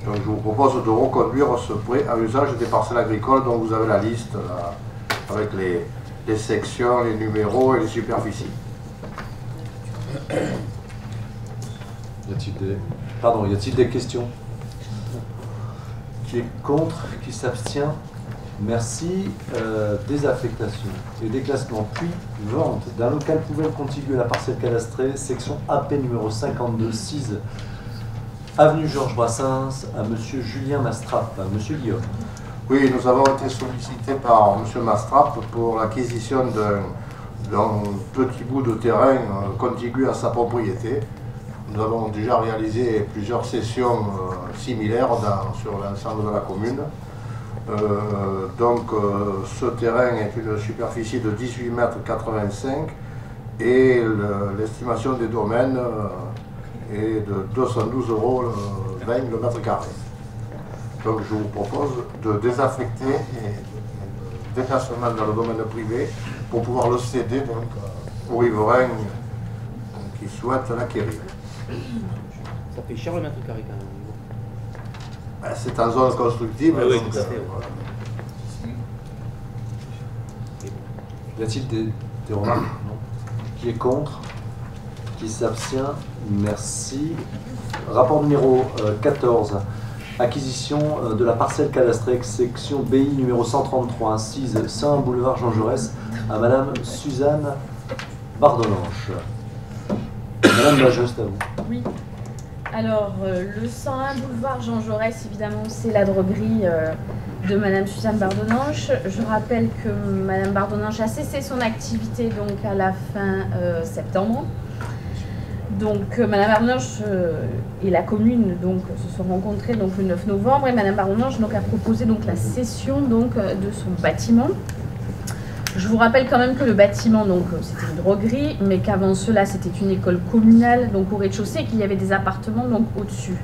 Donc je vous propose de reconduire ce prêt à usage des parcelles agricoles dont vous avez la liste là, avec les sections, les numéros et les superficies. Y a-t-il des questions? Qui est contre? Qui s'abstient? Merci. Désaffectation et déclassement, puis vente d'un local poubelle contigu à la parcelle cadastrée, section AP numéro 52, 6, avenue Georges Brassens, à M. Julien Mastrap. M. Guillaume. Oui, nous avons été sollicités par M. Mastrap pour l'acquisition d'un petit bout de terrain contigu à sa propriété. Nous avons déjà réalisé plusieurs sessions similaires sur l'ensemble de la commune. Ce terrain est une superficie de 18,85 m et l'estimation des domaines est de 212,20 € le mètre carré. Donc je vous propose de désaffecter et déplacement dans le domaine privé pour pouvoir le céder donc, aux riverains qui souhaitent l'acquérir. Ça fait cher le mètre carré quand même. C'est en zone constructive. Oui, tout à fait. Voilà. Y a-t-il des remarques? Non. Qui est contre? Qui s'abstient? Merci. Rapport numéro 14. Acquisition de la parcelle cadastrée, section BI numéro 133, 6, 101 boulevard Jean Jaurès, à Madame Suzanne Bardonanche. Madame Majeux, c'est à vous. Oui. Alors, le 101 boulevard Jean Jaurès, évidemment, c'est la droguerie de Madame Suzanne Bardonanche. Je rappelle que Madame Bardonanche a cessé son activité donc à la fin septembre. Donc, Madame Bardonanche et la commune donc, se sont rencontrés donc, le 9 novembre et Madame Bardonanche donc, a proposé donc, la cession donc, de son bâtiment. Je vous rappelle quand même que le bâtiment, donc c'était une droguerie, mais qu'avant cela, c'était une école communale, donc au rez-de-chaussée, et qu'il y avait des appartements donc au-dessus.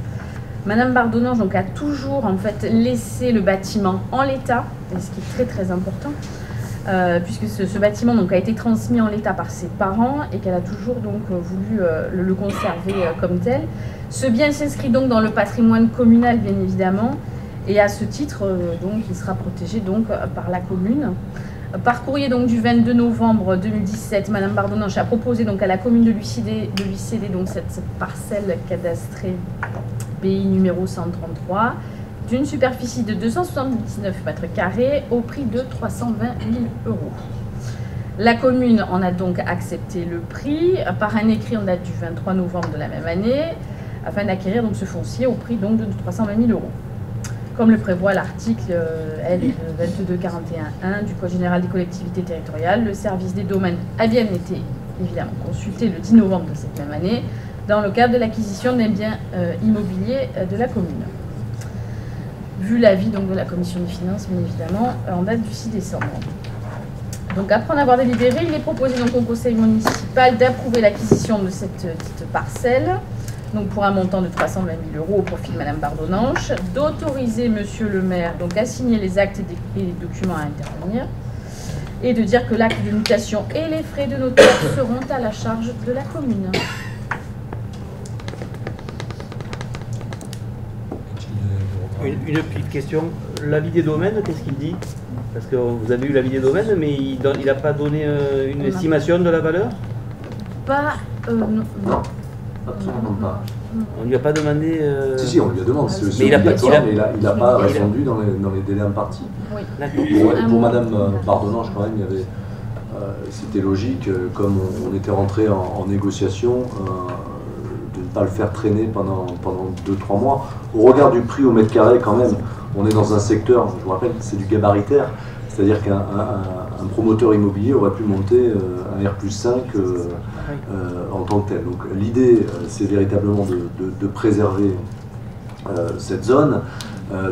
Madame Bardonanche donc a toujours en fait laissé le bâtiment en l'état, ce qui est très très important, puisque ce bâtiment donc a été transmis en l'état par ses parents et qu'elle a toujours donc voulu le conserver comme tel. Ce bien s'inscrit donc dans le patrimoine communal, bien évidemment, et à ce titre, donc il sera protégé donc par la commune. Par courrier donc, du 22 novembre 2017, Madame Bardonanche a proposé donc, à la commune de lui céder donc, cette parcelle cadastrée BI numéro 133 d'une superficie de 279 m² au prix de 320 000 €. La commune en a donc accepté le prix par un écrit en date du 23 novembre de la même année afin d'acquérir donc, ce foncier au prix donc, de 320 000 €. Comme le prévoit l'article L 2241-1 du Code général des collectivités territoriales, le service des domaines a bien été évidemment consulté le 10 novembre de cette même année dans le cadre de l'acquisition d'un bien immobilier de la commune. Vu l'avis de la commission des finances, bien évidemment, en date du 6 décembre. Donc après en avoir délibéré, il est proposé donc au conseil municipal d'approuver l'acquisition de cette petite parcelle, donc pour un montant de 320 000 € au profit de Madame Bardonanche, d'autoriser Monsieur le maire donc à signer les actes et les documents à intervenir, et de dire que l'acte de mutation et les frais de notaire seront à la charge de la commune. Une petite question. L'avis des domaines, qu'est-ce qu'il dit? Parce que vous avez eu l'avis des domaines, mais il n'a pas donné une estimation de la valeur? Pas. Non. Non, absolument pas. On ne lui a pas demandé. Si, on lui a demandé, c'est Mais il a pas- obligatoire, mais il n'a pas il a- répondu dans les délais impartis. Oui. D'accord. Pour Madame Bardonange, quand même, il y avait, c'était logique, comme on était rentré en négociation, de ne pas le faire traîner pendant 2-3 mois. Au regard du prix au mètre carré, quand même, on est dans un secteur, je vous rappelle, c'est du gabaritaire, c'est-à-dire qu'un promoteur immobilier aurait pu monter un R+5 en tant que tel. Donc l'idée, c'est véritablement de préserver cette zone,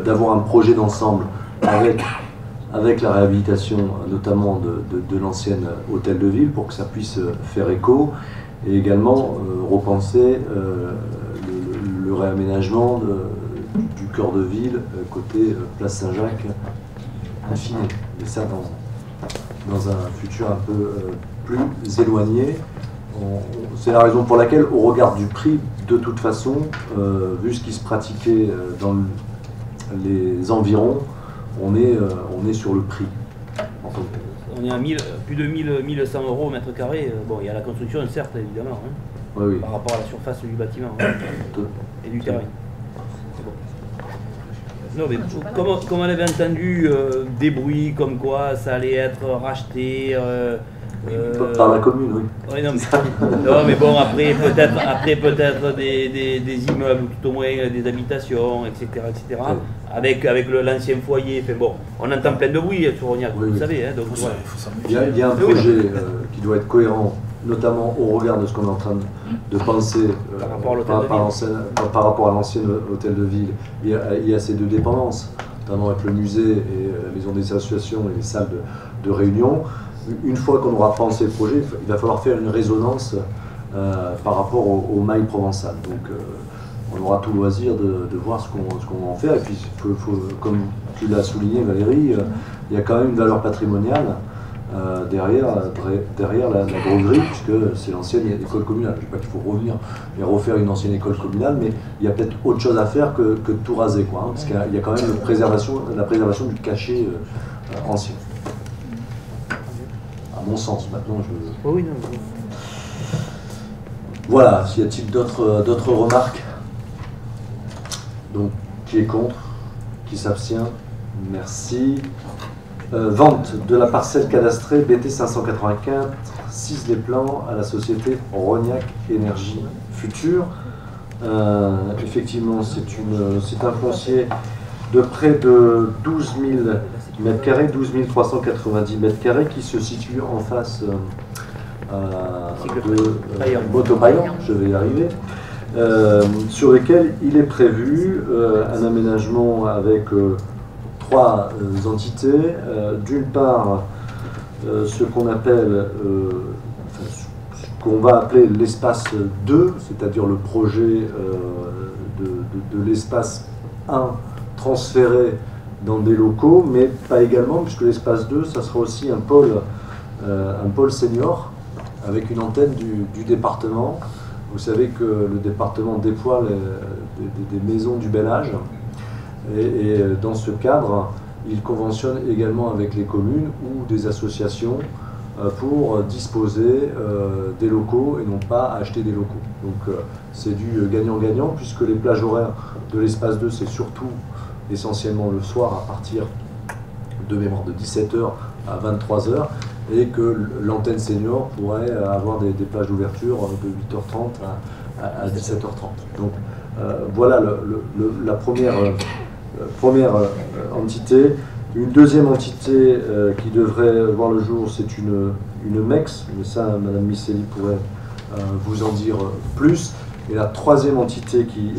d'avoir un projet d'ensemble avec la réhabilitation notamment de l'ancienne hôtel de ville pour que ça puisse faire écho, et également repenser le réaménagement du cœur de ville côté place Saint-Jacques infini, et ça dans un futur un peu plus éloigné. C'est la raison pour laquelle, au regard du prix, de toute façon, vu ce qui se pratiquait dans les environs, on est sur le prix. En tant que tel. On est à plus de 1100 € au mètre carré. Bon, il y a la construction, certes, évidemment, hein, Oui. par rapport à la surface du bâtiment et du terrain. Non, mais comme on avait entendu des bruits comme quoi ça allait être racheté. Par la commune, oui. Ouais, non, mais bon, après peut-être des immeubles, tout au moins des habitations, etc. Ouais. Avec l'ancien foyer. Enfin, bon, on entend plein de bruit sur Rognac, Oui, vous oui. savez. Hein, donc, voilà. Il y a un projet qui doit être cohérent, notamment au regard de ce qu'on est en train de penser Par rapport à l'hôtel de ville. par rapport à l'ancien hôtel de ville. Il y a ces deux dépendances, notamment avec le musée et les maisons des associations et les salles de réunion. Une fois qu'on aura pensé le projet, il va falloir faire une résonance par rapport au mail provençal. Donc on aura tout loisir de voir ce qu'on va en faire. Et puis, comme tu l'as souligné Valérie, il y a quand même une valeur patrimoniale derrière la droguerie, puisque c'est l'ancienne école communale. Je ne dis pas qu'il faut revenir et refaire une ancienne école communale, mais il y a peut-être autre chose à faire que de tout raser, quoi, hein, parce qu'il y a quand même la préservation du cachet ancien. À mon sens, maintenant je... Oui, non. Voilà, y a-t-il d'autres remarques? Donc, qui est contre? Qui s'abstient? Merci. Vente de la parcelle cadastrée BT 584, 6 des plans à la société Rognac Énergie Future. Effectivement, c'est un foncier de près de 12 000 m², 12 390 m², qui se situe en face de Botopayan, je vais y arriver, sur lequel il est prévu un aménagement avec trois entités. D'une part, ce qu'on appelle, ce qu'on va appeler l'espace 2, c'est-à-dire le projet de l'espace 1 transféré dans des locaux, mais pas également, puisque l'espace 2, ça sera aussi un pôle senior, avec une antenne du département. Vous savez que le département déploie des maisons du bel âge, et dans ce cadre, il conventionne également avec les communes ou des associations pour disposer des locaux et non pas acheter des locaux. Donc c'est du gagnant-gagnant, puisque les plages horaires de l'espace 2, c'est surtout essentiellement le soir à partir de mémoire de 17h à 23h, et que l'antenne senior pourrait avoir des plages d'ouverture de 8h30 à 17h30. Donc voilà la première entité. Une deuxième entité qui devrait voir le jour, c'est une MEX, mais ça Madame Miceli pourrait vous en dire plus. Et la troisième entité qui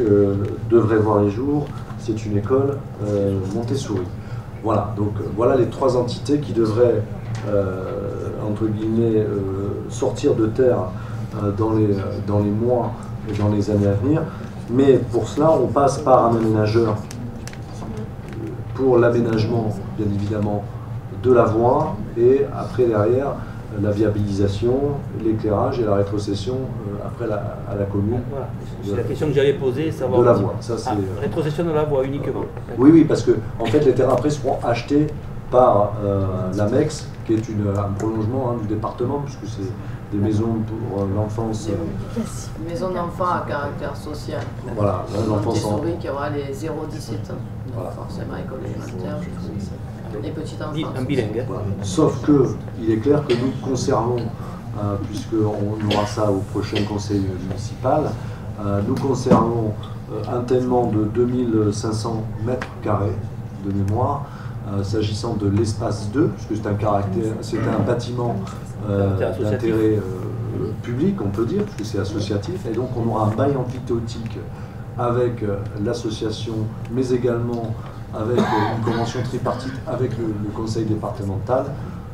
devrait voir les jours, c'est une école Montessori. Voilà, donc voilà les trois entités qui devraient, entre guillemets, sortir de terre dans les mois et dans les années à venir. Mais pour cela, on passe par un aménageur pour l'aménagement, bien évidemment, de la voie, et après, derrière, la viabilisation, l'éclairage et la rétrocession après à la commune. Voilà. C'est la question que j'avais posée, savoir... De la voie, ça c'est... rétrocession de la voie uniquement. Oui, oui, parce que en fait les terrains après seront achetés par l'AMEX, qui est un prolongement du département, puisque c'est des maisons pour l'enfance. Maison d'enfants à caractère social. Voilà, l'enfance en... Montessori qui aura les 0-17 ans. Voilà. Forcément école élémentaire, les petites enfants. Un bilingue. Voilà. Sauf que il est clair que nous conservons, puisqu'on aura ça au prochain conseil municipal, nous conservons un tellement de 2500 mètres carrés de mémoire, s'agissant de l'espace 2, puisque c'est un bâtiment d'intérêt public, on peut dire, puisque c'est associatif, et donc on aura un bail amphithéotique avec l'association, mais également avec une convention tripartite avec le conseil départemental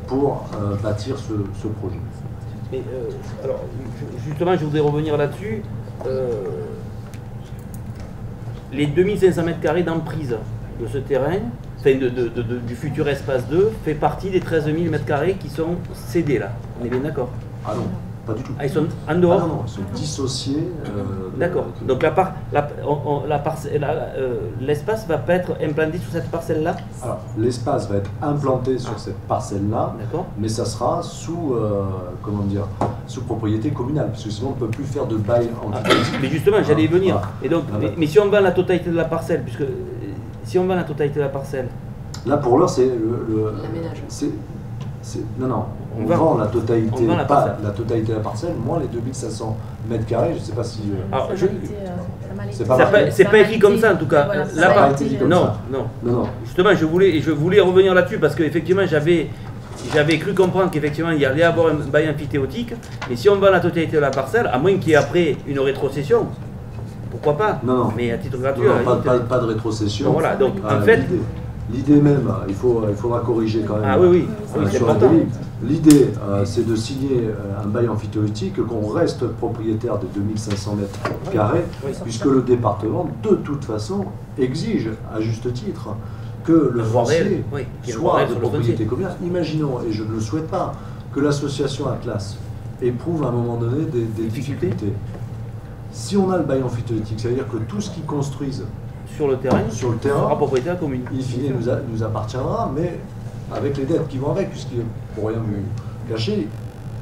pour bâtir ce projet. Mais, alors, justement, je voudrais revenir là-dessus. Les 2500 m² d'emprise de ce terrain, enfin du futur espace 2, fait partie des 13 000 m² qui sont cédés là. On est bien d'accord? Ah non, pas du tout. Ah, ils sont en dehors? Ah non, ils sont dissociés. D'accord. Donc l'espace va pas être implanté sur cette parcelle-là? Alors, l'espace va être implanté sur cette parcelle-là, mais ça sera sous, sous propriété communale, parce que sinon on ne peut plus faire de bail amphithéotique. Mais justement, j'allais y venir. Et donc, mais si on vend la totalité de la parcelle, puisque si on vend la totalité de la parcelle... Là, pour l'heure, c'est l'aménagement. Non, on vend la totalité, pas la totalité de la parcelle, moins les 2500 m², je ne sais pas si... Alors, c'est pas écrit comme ça en tout cas. Voilà, la partie, non. Justement, je voulais revenir là-dessus parce qu'effectivement, j'avais cru comprendre qu'effectivement, il y allait avoir un bail amphithéotique, mais si on vend la totalité de la parcelle, à moins qu'il y ait après une rétrocession, pourquoi pas? Non. Mais à titre gratuit. Pas de rétrocession. Donc, voilà, donc en fait... L'idée même, il faudra corriger quand même. Ah oui, c'est important. L'idée, c'est de signer un bail amphithéotique, qu'on reste propriétaire des 2500 m², puisque le département, de toute façon, exige, à juste titre, que le foncier soit de propriété communale. Imaginons, et je ne le souhaite pas, que l'association Atlas éprouve à un moment donné des difficultés. Si on a le bail amphithéotique, ça veut dire que tout ce qu'ils construisent sur le terrain sera propriété à la commune. In fine, nous appartiendra, mais avec les dettes qui vont avec, puisque, pour rien vous cacher,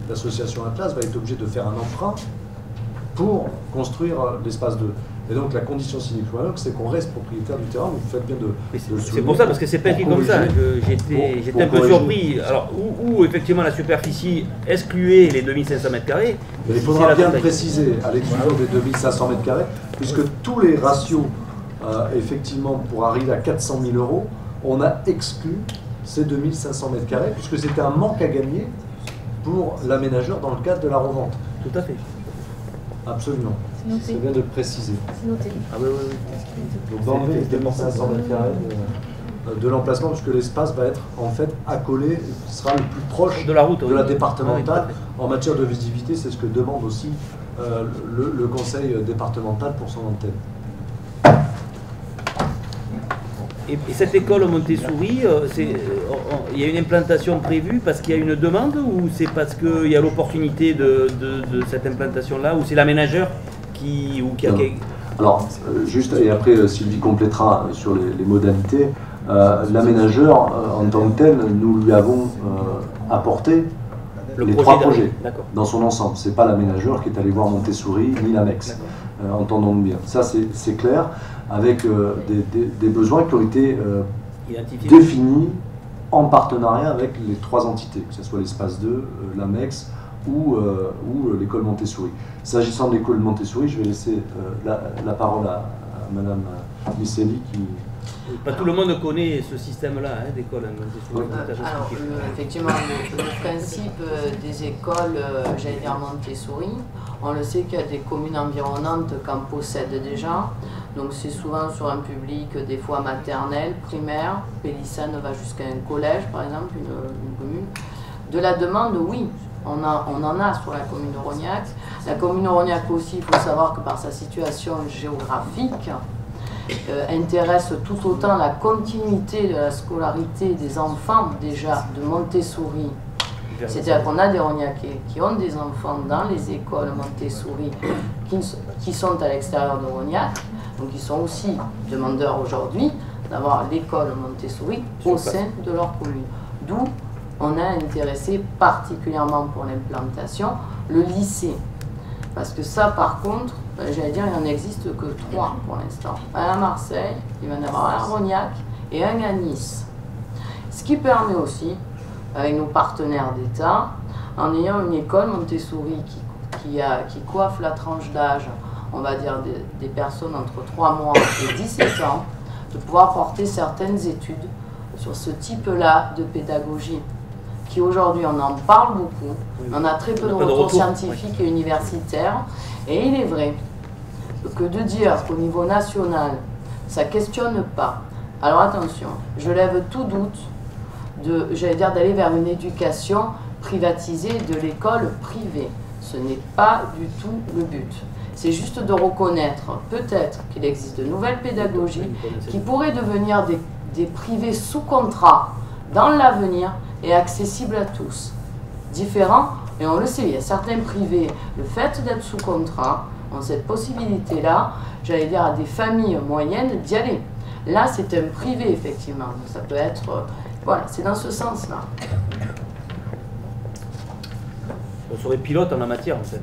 l'association Atlas va être obligée de faire un emprunt pour construire l'espace 2. Et donc la condition sine qua non, c'est qu'on reste propriétaire du terrain, vous faites bien de le souligner. C'est pour ça, parce que c'est pas écrit comme ça. J'étais un peu surpris. Alors, où effectivement la superficie excluait les 2500 m². Il faudra bien préciser à l'exclusion des 2500 m², puisque tous les ratios, effectivement, pour arriver à 400 000 €, on a exclu ces 2500 m², puisque c'était un manque à gagner pour l'aménageur dans le cadre de la revente. Tout à fait. Absolument. C'est bien de le préciser. C'est noté. Ah oui. Donc d'enlever les 2500 m² de l'emplacement, puisque l'espace va être en fait accolé, sera le plus proche de la route, de la départementale. En matière de visibilité, c'est ce que demande aussi le conseil départemental pour son antenne. Et cette école Montessori, il y a une implantation prévue parce qu'il y a une demande, ou c'est parce qu'il y a l'opportunité de cette implantation-là, ou c'est l'aménageur qui a... Alors, juste, et après Sylvie complétera sur les modalités, l'aménageur en tant que tel, nous lui avons apporté les trois projets dans son ensemble. Ce n'est pas l'aménageur qui est allé voir Montessori ni l'AMEX, entendons-nous bien. Ça, c'est clair, avec des besoins qui ont été définis en partenariat avec les trois entités, que ce soit l'espace 2, l'AMEX ou l'école Montessori. S'agissant de l'école Montessori, je vais laisser la parole à Madame Miceli qui... Pas tout le monde connaît ce système-là d'école Montessori. Alors, effectivement, le principe des écoles, j'allais dire Montessori, on le sait qu'il y a des communes environnantes qui en possèdent déjà. Donc c'est souvent sur un public, des fois maternel, primaire. Pélissane va jusqu'à un collège, par exemple, une commune. De la demande, oui, on en a sur la commune de Rognac. La commune de Rognac aussi, il faut savoir que par sa situation géographique, intéresse tout autant la continuité de la scolarité des enfants déjà de Montessori C'est-à-dire qu'on a des Rognacais qui ont des enfants dans les écoles Montessori qui sont à l'extérieur de Rognac, donc ils sont aussi demandeurs aujourd'hui d'avoir l'école Montessori au sein de leur commune. D'où on a intéressé particulièrement pour l'implantation le lycée. Parce que ça, par contre, j'allais dire, il n'en existe que 3 pour l'instant. Un à Marseille, il va y en avoir un à Rognac et un à Nice. Ce qui permet aussi, avec nos partenaires d'État, en ayant une école Montessori qui coiffe la tranche d'âge, on va dire des personnes entre 3 mois et 17 ans, de pouvoir porter certaines études sur ce type-là de pédagogie. Qui aujourd'hui, on en parle beaucoup, on a très peu de retours scientifiques et universitaires, et il est vrai que de dire qu'au niveau national, ça ne questionne pas. Alors attention, je lève tout doute j'allais dire, d'aller vers une éducation privatisée de l'école privée. Ce n'est pas du tout le but. C'est juste de reconnaître peut-être qu'il existe de nouvelles pédagogies qui pourraient devenir des privés sous contrat dans l'avenir et accessibles à tous. Différents, et on le sait, il y a certains privés, le fait d'être sous contrat, ont cette possibilité-là, j'allais dire, à des familles moyennes d'y aller. Là, c'est un privé, effectivement. Donc, ça peut être... voilà, c'est dans ce sens-là. On serait pilote en la matière, en fait,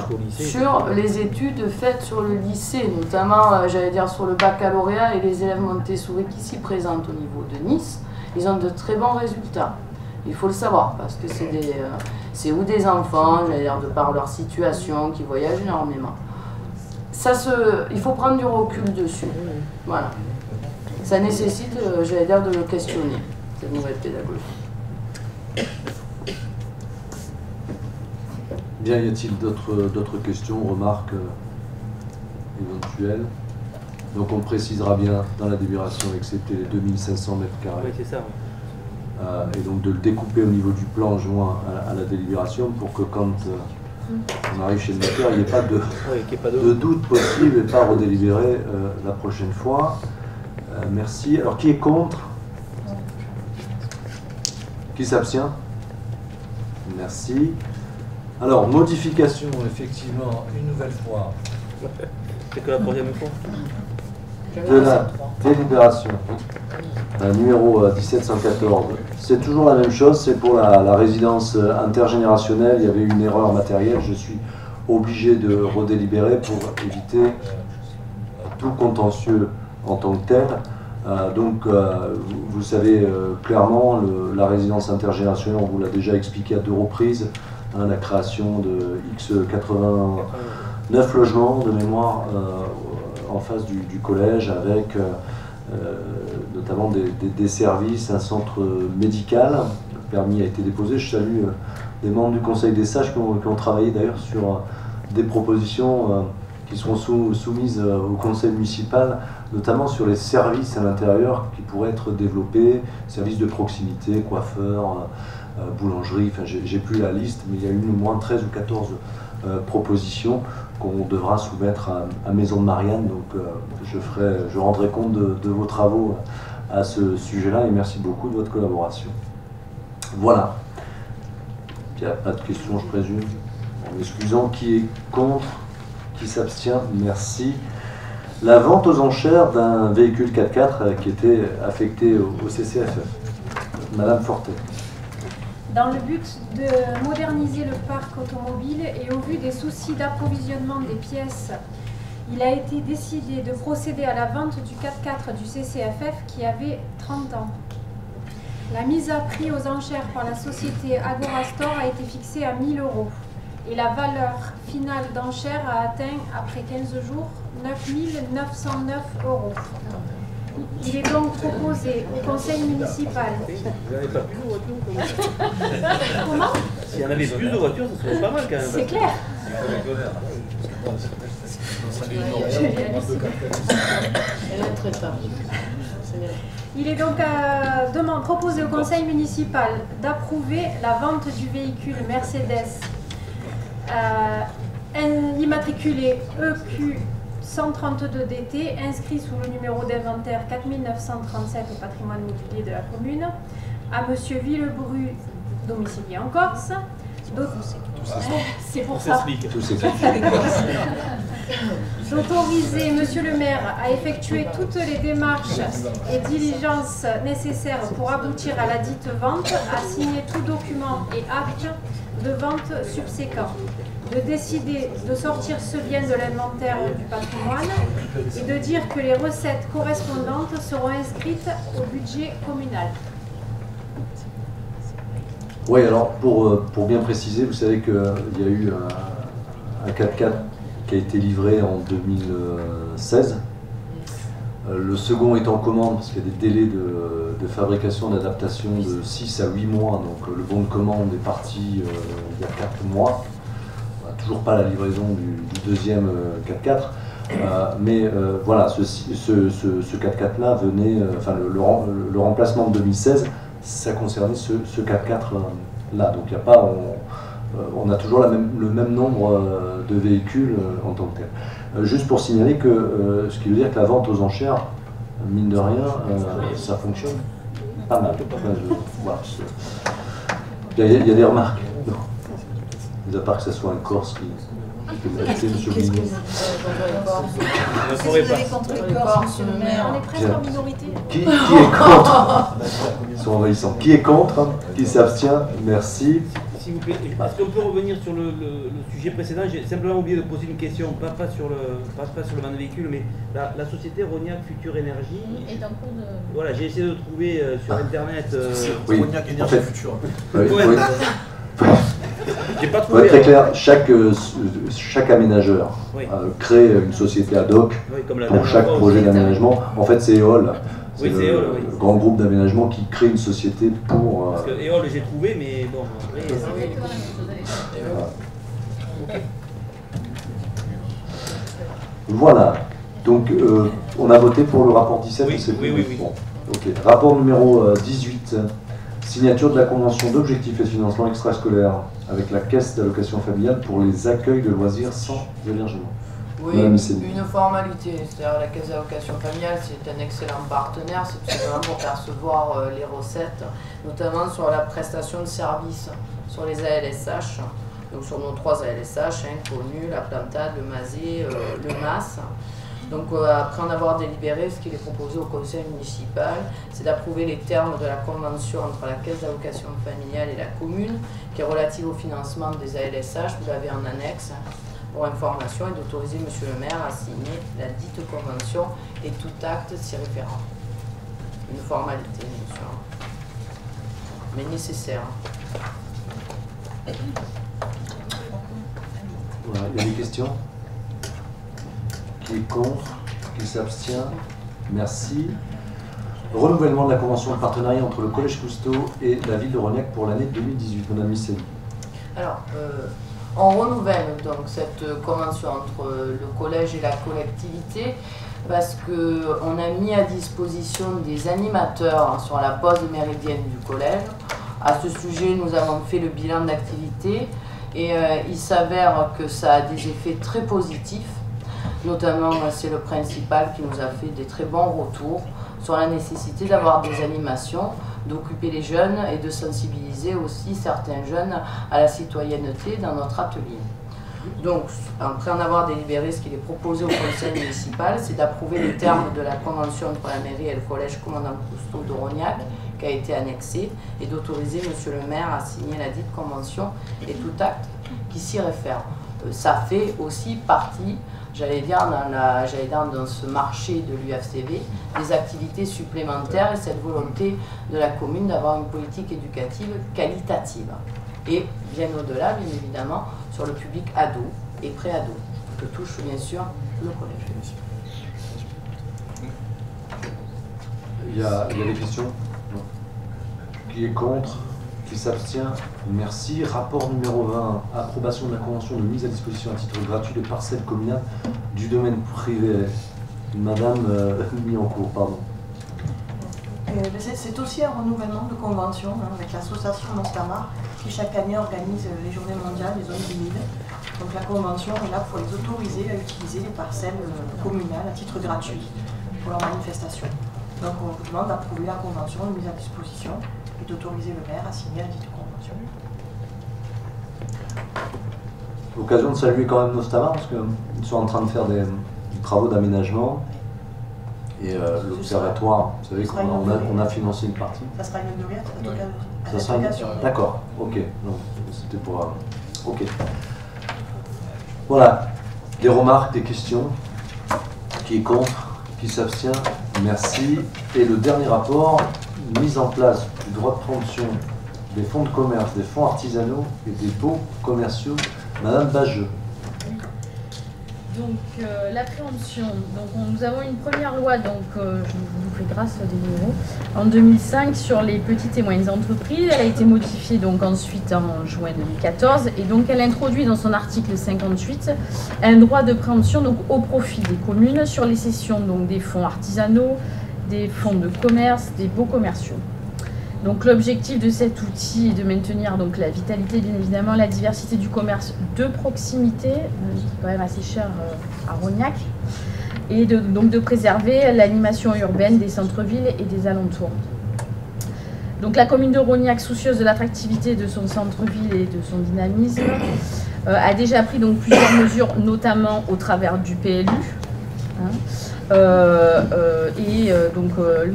sur lycée. Sur les études faites sur le lycée, notamment, j'allais dire, sur le baccalauréat et les élèves Montessori qui s'y présentent au niveau de Nice, ils ont de très bons résultats. Il faut le savoir, parce que c'est ou des enfants, j'allais dire, de par leur situation, qui voyagent énormément. Il faut prendre du recul dessus. Voilà. Ça nécessite, j'allais dire, de le questionner, cette nouvelle pédagogie. Bien, y a-t-il d'autres questions, remarques éventuelles? Donc on précisera bien dans la délibération, excepté les 2500 mètres carrés. Oui, c'est ça. Et donc de le découper au niveau du plan joint à la délibération pour que quand on arrive chez le notaire, il n'y ait pas de doute possible et pas redélibérer la prochaine fois. Merci. Alors qui est contre? Qui s'abstient? Merci. Alors, modification. Effectivement, une nouvelle fois. C'est que la troisième fois. De la délibération numéro 1714. C'est toujours la même chose, c'est pour la résidence intergénérationnelle. Il y avait une erreur matérielle, je suis obligé de redélibérer pour éviter tout contentieux en tant que tel. Donc vous savez clairement, la résidence intergénérationnelle, on vous l'a déjà expliqué à 2 reprises, hein, la création de X89 logements de mémoire en face du collège avec notamment des services, un centre médical. Le permis a été déposé. Je salue des membres du Conseil des sages qui ont travaillé d'ailleurs sur des propositions qui seront soumises au Conseil municipal, notamment sur les services à l'intérieur qui pourraient être développés, services de proximité, coiffeurs, boulangerie, enfin j'ai plus la liste, mais il y a eu au moins 13 ou 14 propositions qu'on devra soumettre à Maison de Marianne, donc je rendrai compte de vos travaux à ce sujet-là et merci beaucoup de votre collaboration. Voilà. Il n'y a pas de questions, je présume. En m'excusant, qui est contre, qui s'abstient, merci. La vente aux enchères d'un véhicule 4x4 qui était affecté au CCFF. Madame Fortet. Dans le but de moderniser le parc automobile et au vu des soucis d'approvisionnement des pièces, il a été décidé de procéder à la vente du 4x4 du CCFF qui avait 30 ans. La mise à prix aux enchères par la société Agorastore a été fixée à 1 000 € et la valeur finale d'enchère a atteint, après 15 jours, 9 909 €. Il est donc proposé au conseil municipal. Vous n'avez pas plus de voitures? Comment? S'il y en avait plus de voitures, ce serait pas mal quand même. C'est clair. Il est donc proposé au conseil municipal d'approuver la vente du véhicule Mercedes immatriculé EQ 132 DT, inscrit sous le numéro d'inventaire 4937 au patrimoine mobilier de la commune, à M. Villebru domiciliés en Corse. C'est pour ça. D'autoriser Monsieur le maire à effectuer toutes les démarches et diligences nécessaires pour aboutir à la dite vente, à signer tout document et acte de vente subséquent, de décider de sortir ce bien de l'inventaire du patrimoine et de dire que les recettes correspondantes seront inscrites au budget communal. Oui, alors pour bien préciser, vous savez qu'il y a eu un 4x4 qui a été livré en 2016. Le second est en commande parce qu'il y a des délais de fabrication, d'adaptation de 6 à 8 mois. Donc le bon de commande est parti il y a 4 mois. Toujours pas la livraison du deuxième 4x4. Mais voilà, ce 4x4 là venait, enfin le remplacement de 2016, ça concernait ce 4x4 là. Donc il n'y a pas, on a toujours le même nombre de véhicules en tant que tel. Juste pour signaler que ce qui veut dire que la vente aux enchères, mine de rien, ça fonctionne pas mal. Voilà, il y a des remarques. À part que ce soit un Corse qui peut acheter monsieur le ministre. On est presque en minorité. Qui est contre? Ils sont envahissants. Qui est contre? Qui s'abstient? Merci. S'il vous plaît, est-ce qu'on peut revenir sur le sujet précédent? J'ai simplement oublié de poser une question, pas sur le vente de véhicule, mais la société Rognac Future Énergie. Et d'un coup de... Voilà, j'ai essayé de trouver sur internet. Oui, Rognac Énergie Future. J'ai pas Pour trouvé. être très clair, chaque aménageur crée une société ad hoc pour chaque projet d'aménagement. En fait, c'est EOL. C'est le grand groupe d'aménagement qui crée une société pour... Parce que EOL, j'ai trouvé, mais bon, après... Voilà. Donc, on a voté pour le rapport 17. Oui. Bon, ok. Rapport numéro 18. Signature de la convention d'objectifs et de financement extrascolaire avec la caisse d'allocation familiale pour les accueils de loisirs sans hébergement. Oui, une formalité, c'est-à-dire la caisse d'allocation familiale, c'est un excellent partenaire, c'est tout simplement pour percevoir les recettes, notamment sur la prestation de services, sur les ALSH, donc sur nos 3 ALSH, Connu, la Plantade, le Mazé, le MAS. Donc après en avoir délibéré, ce qu'il est proposé au conseil municipal, c'est d'approuver les termes de la convention entre la caisse d'allocation familiale et la commune, qui est relative au financement des ALSH, vous l'avez en annexe, pour information, et d'autoriser monsieur le maire à signer la dite convention et tout acte s'y référant. Une formalité, bien sûr, mais nécessaire. Voilà, il y a des questions? Qui est contre? Qui s'abstient? Merci. Renouvellement de la convention de partenariat entre le Collège Cousteau et la ville de Rognac pour l'année 2018. Madame Missel. Alors, on renouvelle donc cette convention entre le collège et la collectivité parce qu'on a mis à disposition des animateurs sur la pause méridienne du collège. À ce sujet, nous avons fait le bilan d'activité et il s'avère que ça a des effets très positifs. Notamment, c'est le principal qui nous a fait des très bons retours sur la nécessité d'avoir des animations, d'occuper les jeunes et de sensibiliser aussi certains jeunes à la citoyenneté dans notre atelier. Donc, après en avoir délibéré, ce qu'il est proposé au conseil municipal, c'est d'approuver les termes de la convention entre la mairie et le collège commandant Cousteau de Rognac, qui a été annexée, et d'autoriser monsieur le maire à signer la dite convention et tout acte qui s'y réfère. Ça fait aussi partie, j'allais dire, dans ce marché de l'UFCV, des activités supplémentaires et cette volonté de la commune d'avoir une politique éducative qualitative. Et bien au-delà, bien évidemment, sur le public ado et pré-ado, que touche bien sûr le collège. Il y a des questions? Non. Qui est contre? Qui s'abstient? Merci. Rapport numéro 20. Approbation de la convention de mise à disposition à titre gratuit de parcelles communales du domaine privé. Madame Miancourt, pardon. C'est aussi un renouvellement de convention avec l'association Mostamar qui chaque année organise les journées mondiales des zones humides. Donc la convention est là pour les autoriser à utiliser les parcelles communales à titre gratuit pour leurs manifestations. Donc on vous demande d'approuver la convention de mise à disposition et d'autoriser le maire à signer la dite convention. L'occasion de saluer quand même Nostamar parce qu'ils sont en train de faire des travaux d'aménagement et l'observatoire, vous savez qu'on a financé une partie. Ça sera inauguré en tout cas. Ça sera d'accord, ok. C'était pour... ok. Voilà. Des remarques, des questions? Qui est contre? Qui s'abstient? Merci. Et le dernier rapport, mise en place du droit de préemption des fonds de commerce, des fonds artisanaux et des baux commerciaux. Madame Bageux. Donc la préemption, donc nous avons une première loi, donc je vous fais grâce des numéros, en 2005 sur les petites et moyennes entreprises. Elle a été modifiée donc ensuite en juin 2014 et donc elle introduit dans son article 58 un droit de préemption donc au profit des communes sur les cessions donc des fonds artisanaux, des fonds de commerce, des baux commerciaux. Donc l'objectif de cet outil est de maintenir donc la vitalité, bien évidemment, la diversité du commerce de proximité, qui est quand même assez cher à Rognac, et donc de préserver l'animation urbaine des centres-villes et des alentours. Donc la commune de Rognac, soucieuse de l'attractivité de son centre-ville et de son dynamisme, a déjà pris donc plusieurs mesures, notamment au travers du PLU.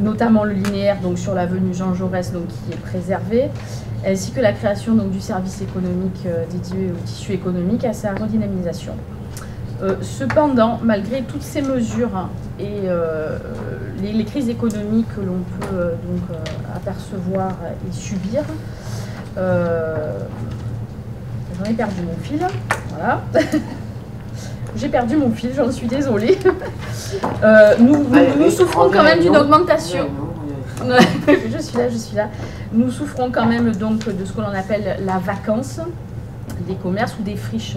Notamment le linéaire donc, sur l'avenue Jean Jaurès donc, qui est préservé, ainsi que la création donc, du service économique dédié au tissu économique à sa redynamisation. Cependant, malgré toutes ces mesures et les crises économiques que l'on peut apercevoir et subir, j'en ai perdu mon fil, voilà. J'ai perdu mon fil, j'en suis désolée. Nous souffrons quand même d'une augmentation. Je suis là. Nous souffrons quand même donc de ce que l'on appelle la vacance des commerces ou des friches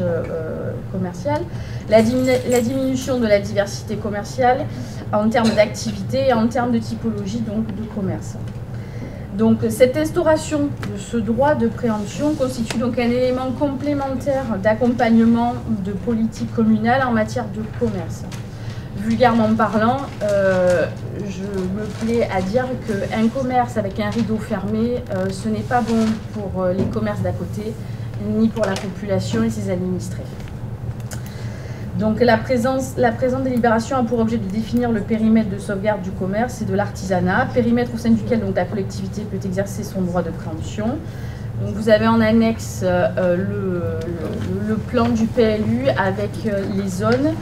commerciales, la diminution de la diversité commerciale en termes d'activité et en termes de typologie donc, de commerce. Donc cette instauration de ce droit de préemption constitue donc un élément complémentaire d'accompagnement de politique communale en matière de commerce. Vulgairement parlant, je me plais à dire qu'un commerce avec un rideau fermé, ce n'est pas bon pour les commerces d'à côté, ni pour la population et ses administrés. Donc la présente délibération a pour objet de définir le périmètre de sauvegarde du commerce et de l'artisanat, périmètre au sein duquel donc, la collectivité peut exercer son droit de préemption. Donc, vous avez en annexe le plan du PLU avec les zones.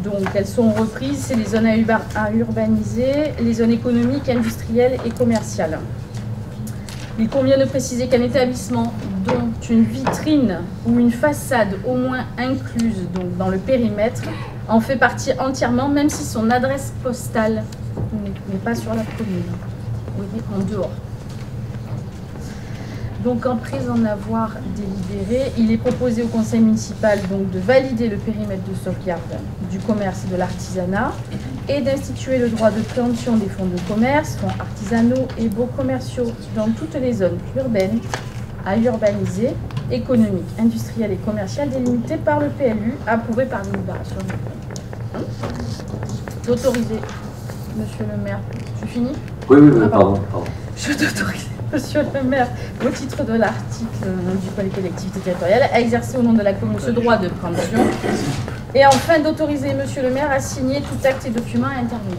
Donc elles sont reprises, c'est les zones à urbaniser, les zones économiques, industrielles et commerciales. Il convient de préciser qu'un établissement dont une vitrine ou une façade au moins incluse donc, dans le périmètre en fait partie entièrement, même si son adresse postale n'est pas sur la commune, vous voyez, en dehors. Donc après en avoir délibéré, il est proposé au conseil municipal donc, de valider le périmètre de sauvegarde du commerce et de l'artisanat et d'instituer le droit de préemption des fonds de commerce, fonds artisanaux et baux commerciaux dans toutes les zones urbaines à urbaniser, économiques, industrielles et commerciales délimitées par le PLU, approuvé par délibération. D'autoriser, monsieur le maire. Tu finis? Oui, pardon. Je t'autorise, monsieur le maire, au titre de l'article du Code des collectivités territoriales, à exercer au nom de la commune ce droit de préemption. Et enfin, d'autoriser monsieur le maire à signer tout acte et document à intervenir.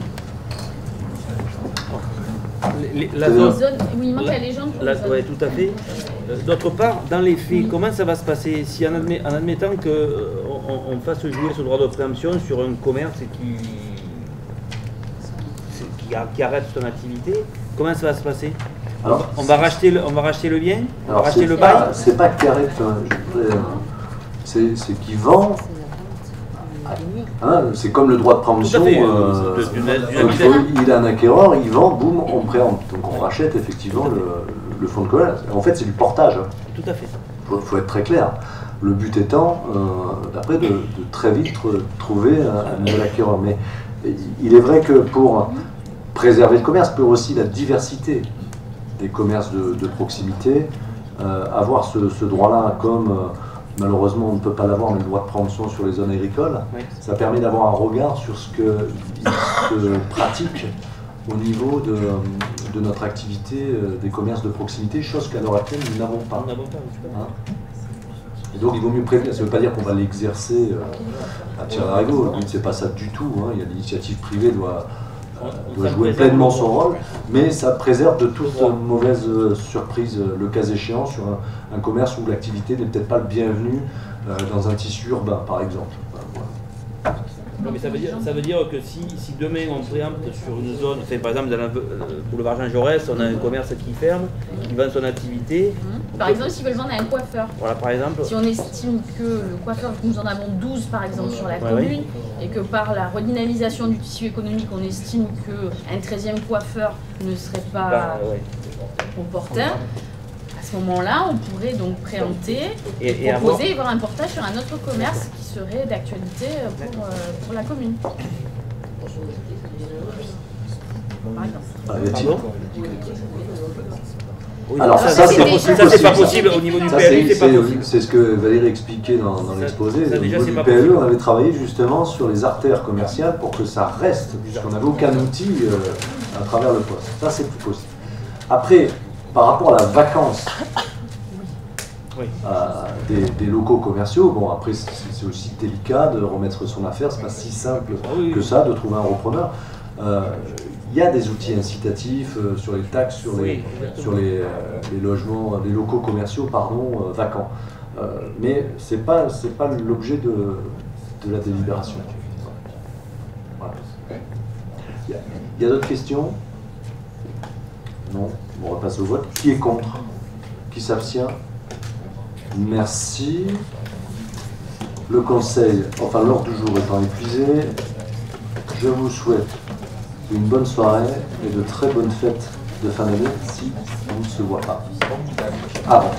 Oui, il manque la légende. Oui, tout à fait. D'autre part, dans les faits, comment ça va se passer si en admettant qu'on fasse jouer ce droit de préemption sur un commerce qui arrête son activité, comment ça va se passer? Alors, on va racheter le bien? On va racheter le bail? C'est pas qu'il arrête, c'est qu'il vend. Hein, c'est comme le droit de préemption. Il a un acquéreur, il vend, boum, on préempte. Donc on rachète effectivement le fonds de commerce. En fait, c'est du portage. Tout à fait. Il faut être très clair. Le but étant, d'après, de très vite trouver un nouvel acquéreur. Mais il est vrai que pour préserver le commerce, pour aussi la diversité des commerces de proximité, avoir ce droit-là comme... malheureusement, on ne peut pas l'avoir, mais le droit de préemption sur les zones agricoles, oui. Ça permet d'avoir un regard sur ce qui se pratique au niveau de notre activité des commerces de proximité, chose qu'à l'heure actuelle nous n'avons pas. Hein. Et donc il vaut mieux prévenir, ça ne veut pas dire qu'on va l'exercer à tir d'arigot, le but c'est pas ça du tout, hein. Il y a l'initiative privée doit jouer pleinement son rôle, mais ça préserve de toute mauvaise surprise, le cas échéant, sur un commerce où l'activité n'est peut-être pas le bienvenu dans un tissu urbain par exemple. Non, mais ça veut dire que si demain on préempte sur une zone, enfin, par exemple dans le boulevard Jean Jaurès, on a un commerce qui ferme, qui vend son activité. Par exemple, s'ils veulent vendre à un coiffeur. Voilà, par exemple. Si on estime que le coiffeur, nous en avons 12 par exemple sur la commune, et que par la redynamisation du tissu économique, on estime qu'un 13e coiffeur ne serait pas opportun. À ce moment-là, on pourrait donc préempter et proposer et voir un portage sur un autre commerce qui serait d'actualité pour la commune. Par exemple. Oui, alors ça c'est pas possible au niveau du PLU, c'est pas possible. C'est ce que Valérie expliquait dans l'exposé. Au niveau du PLU, on avait travaillé justement sur les artères commerciales pour que ça reste, puisqu'on n'avait aucun outil à travers le poste. Ça c'est plus possible. Après, par rapport à la vacance des locaux commerciaux, bon après c'est aussi délicat de remettre son affaire, c'est pas si simple que ça de trouver un repreneur. Il y a des outils incitatifs sur les taxes, sur les logements, les locaux commerciaux vacants. Mais c'est pas l'objet de la délibération. Voilà. Il y a d'autres questions? Non. Bon, on va passer au vote. Qui est contre? Qui s'abstient? Merci. Le conseil, enfin l'ordre du jour étant épuisé, je vous souhaite une bonne soirée et de très bonnes fêtes de fin d'année si on ne se voit pas avant.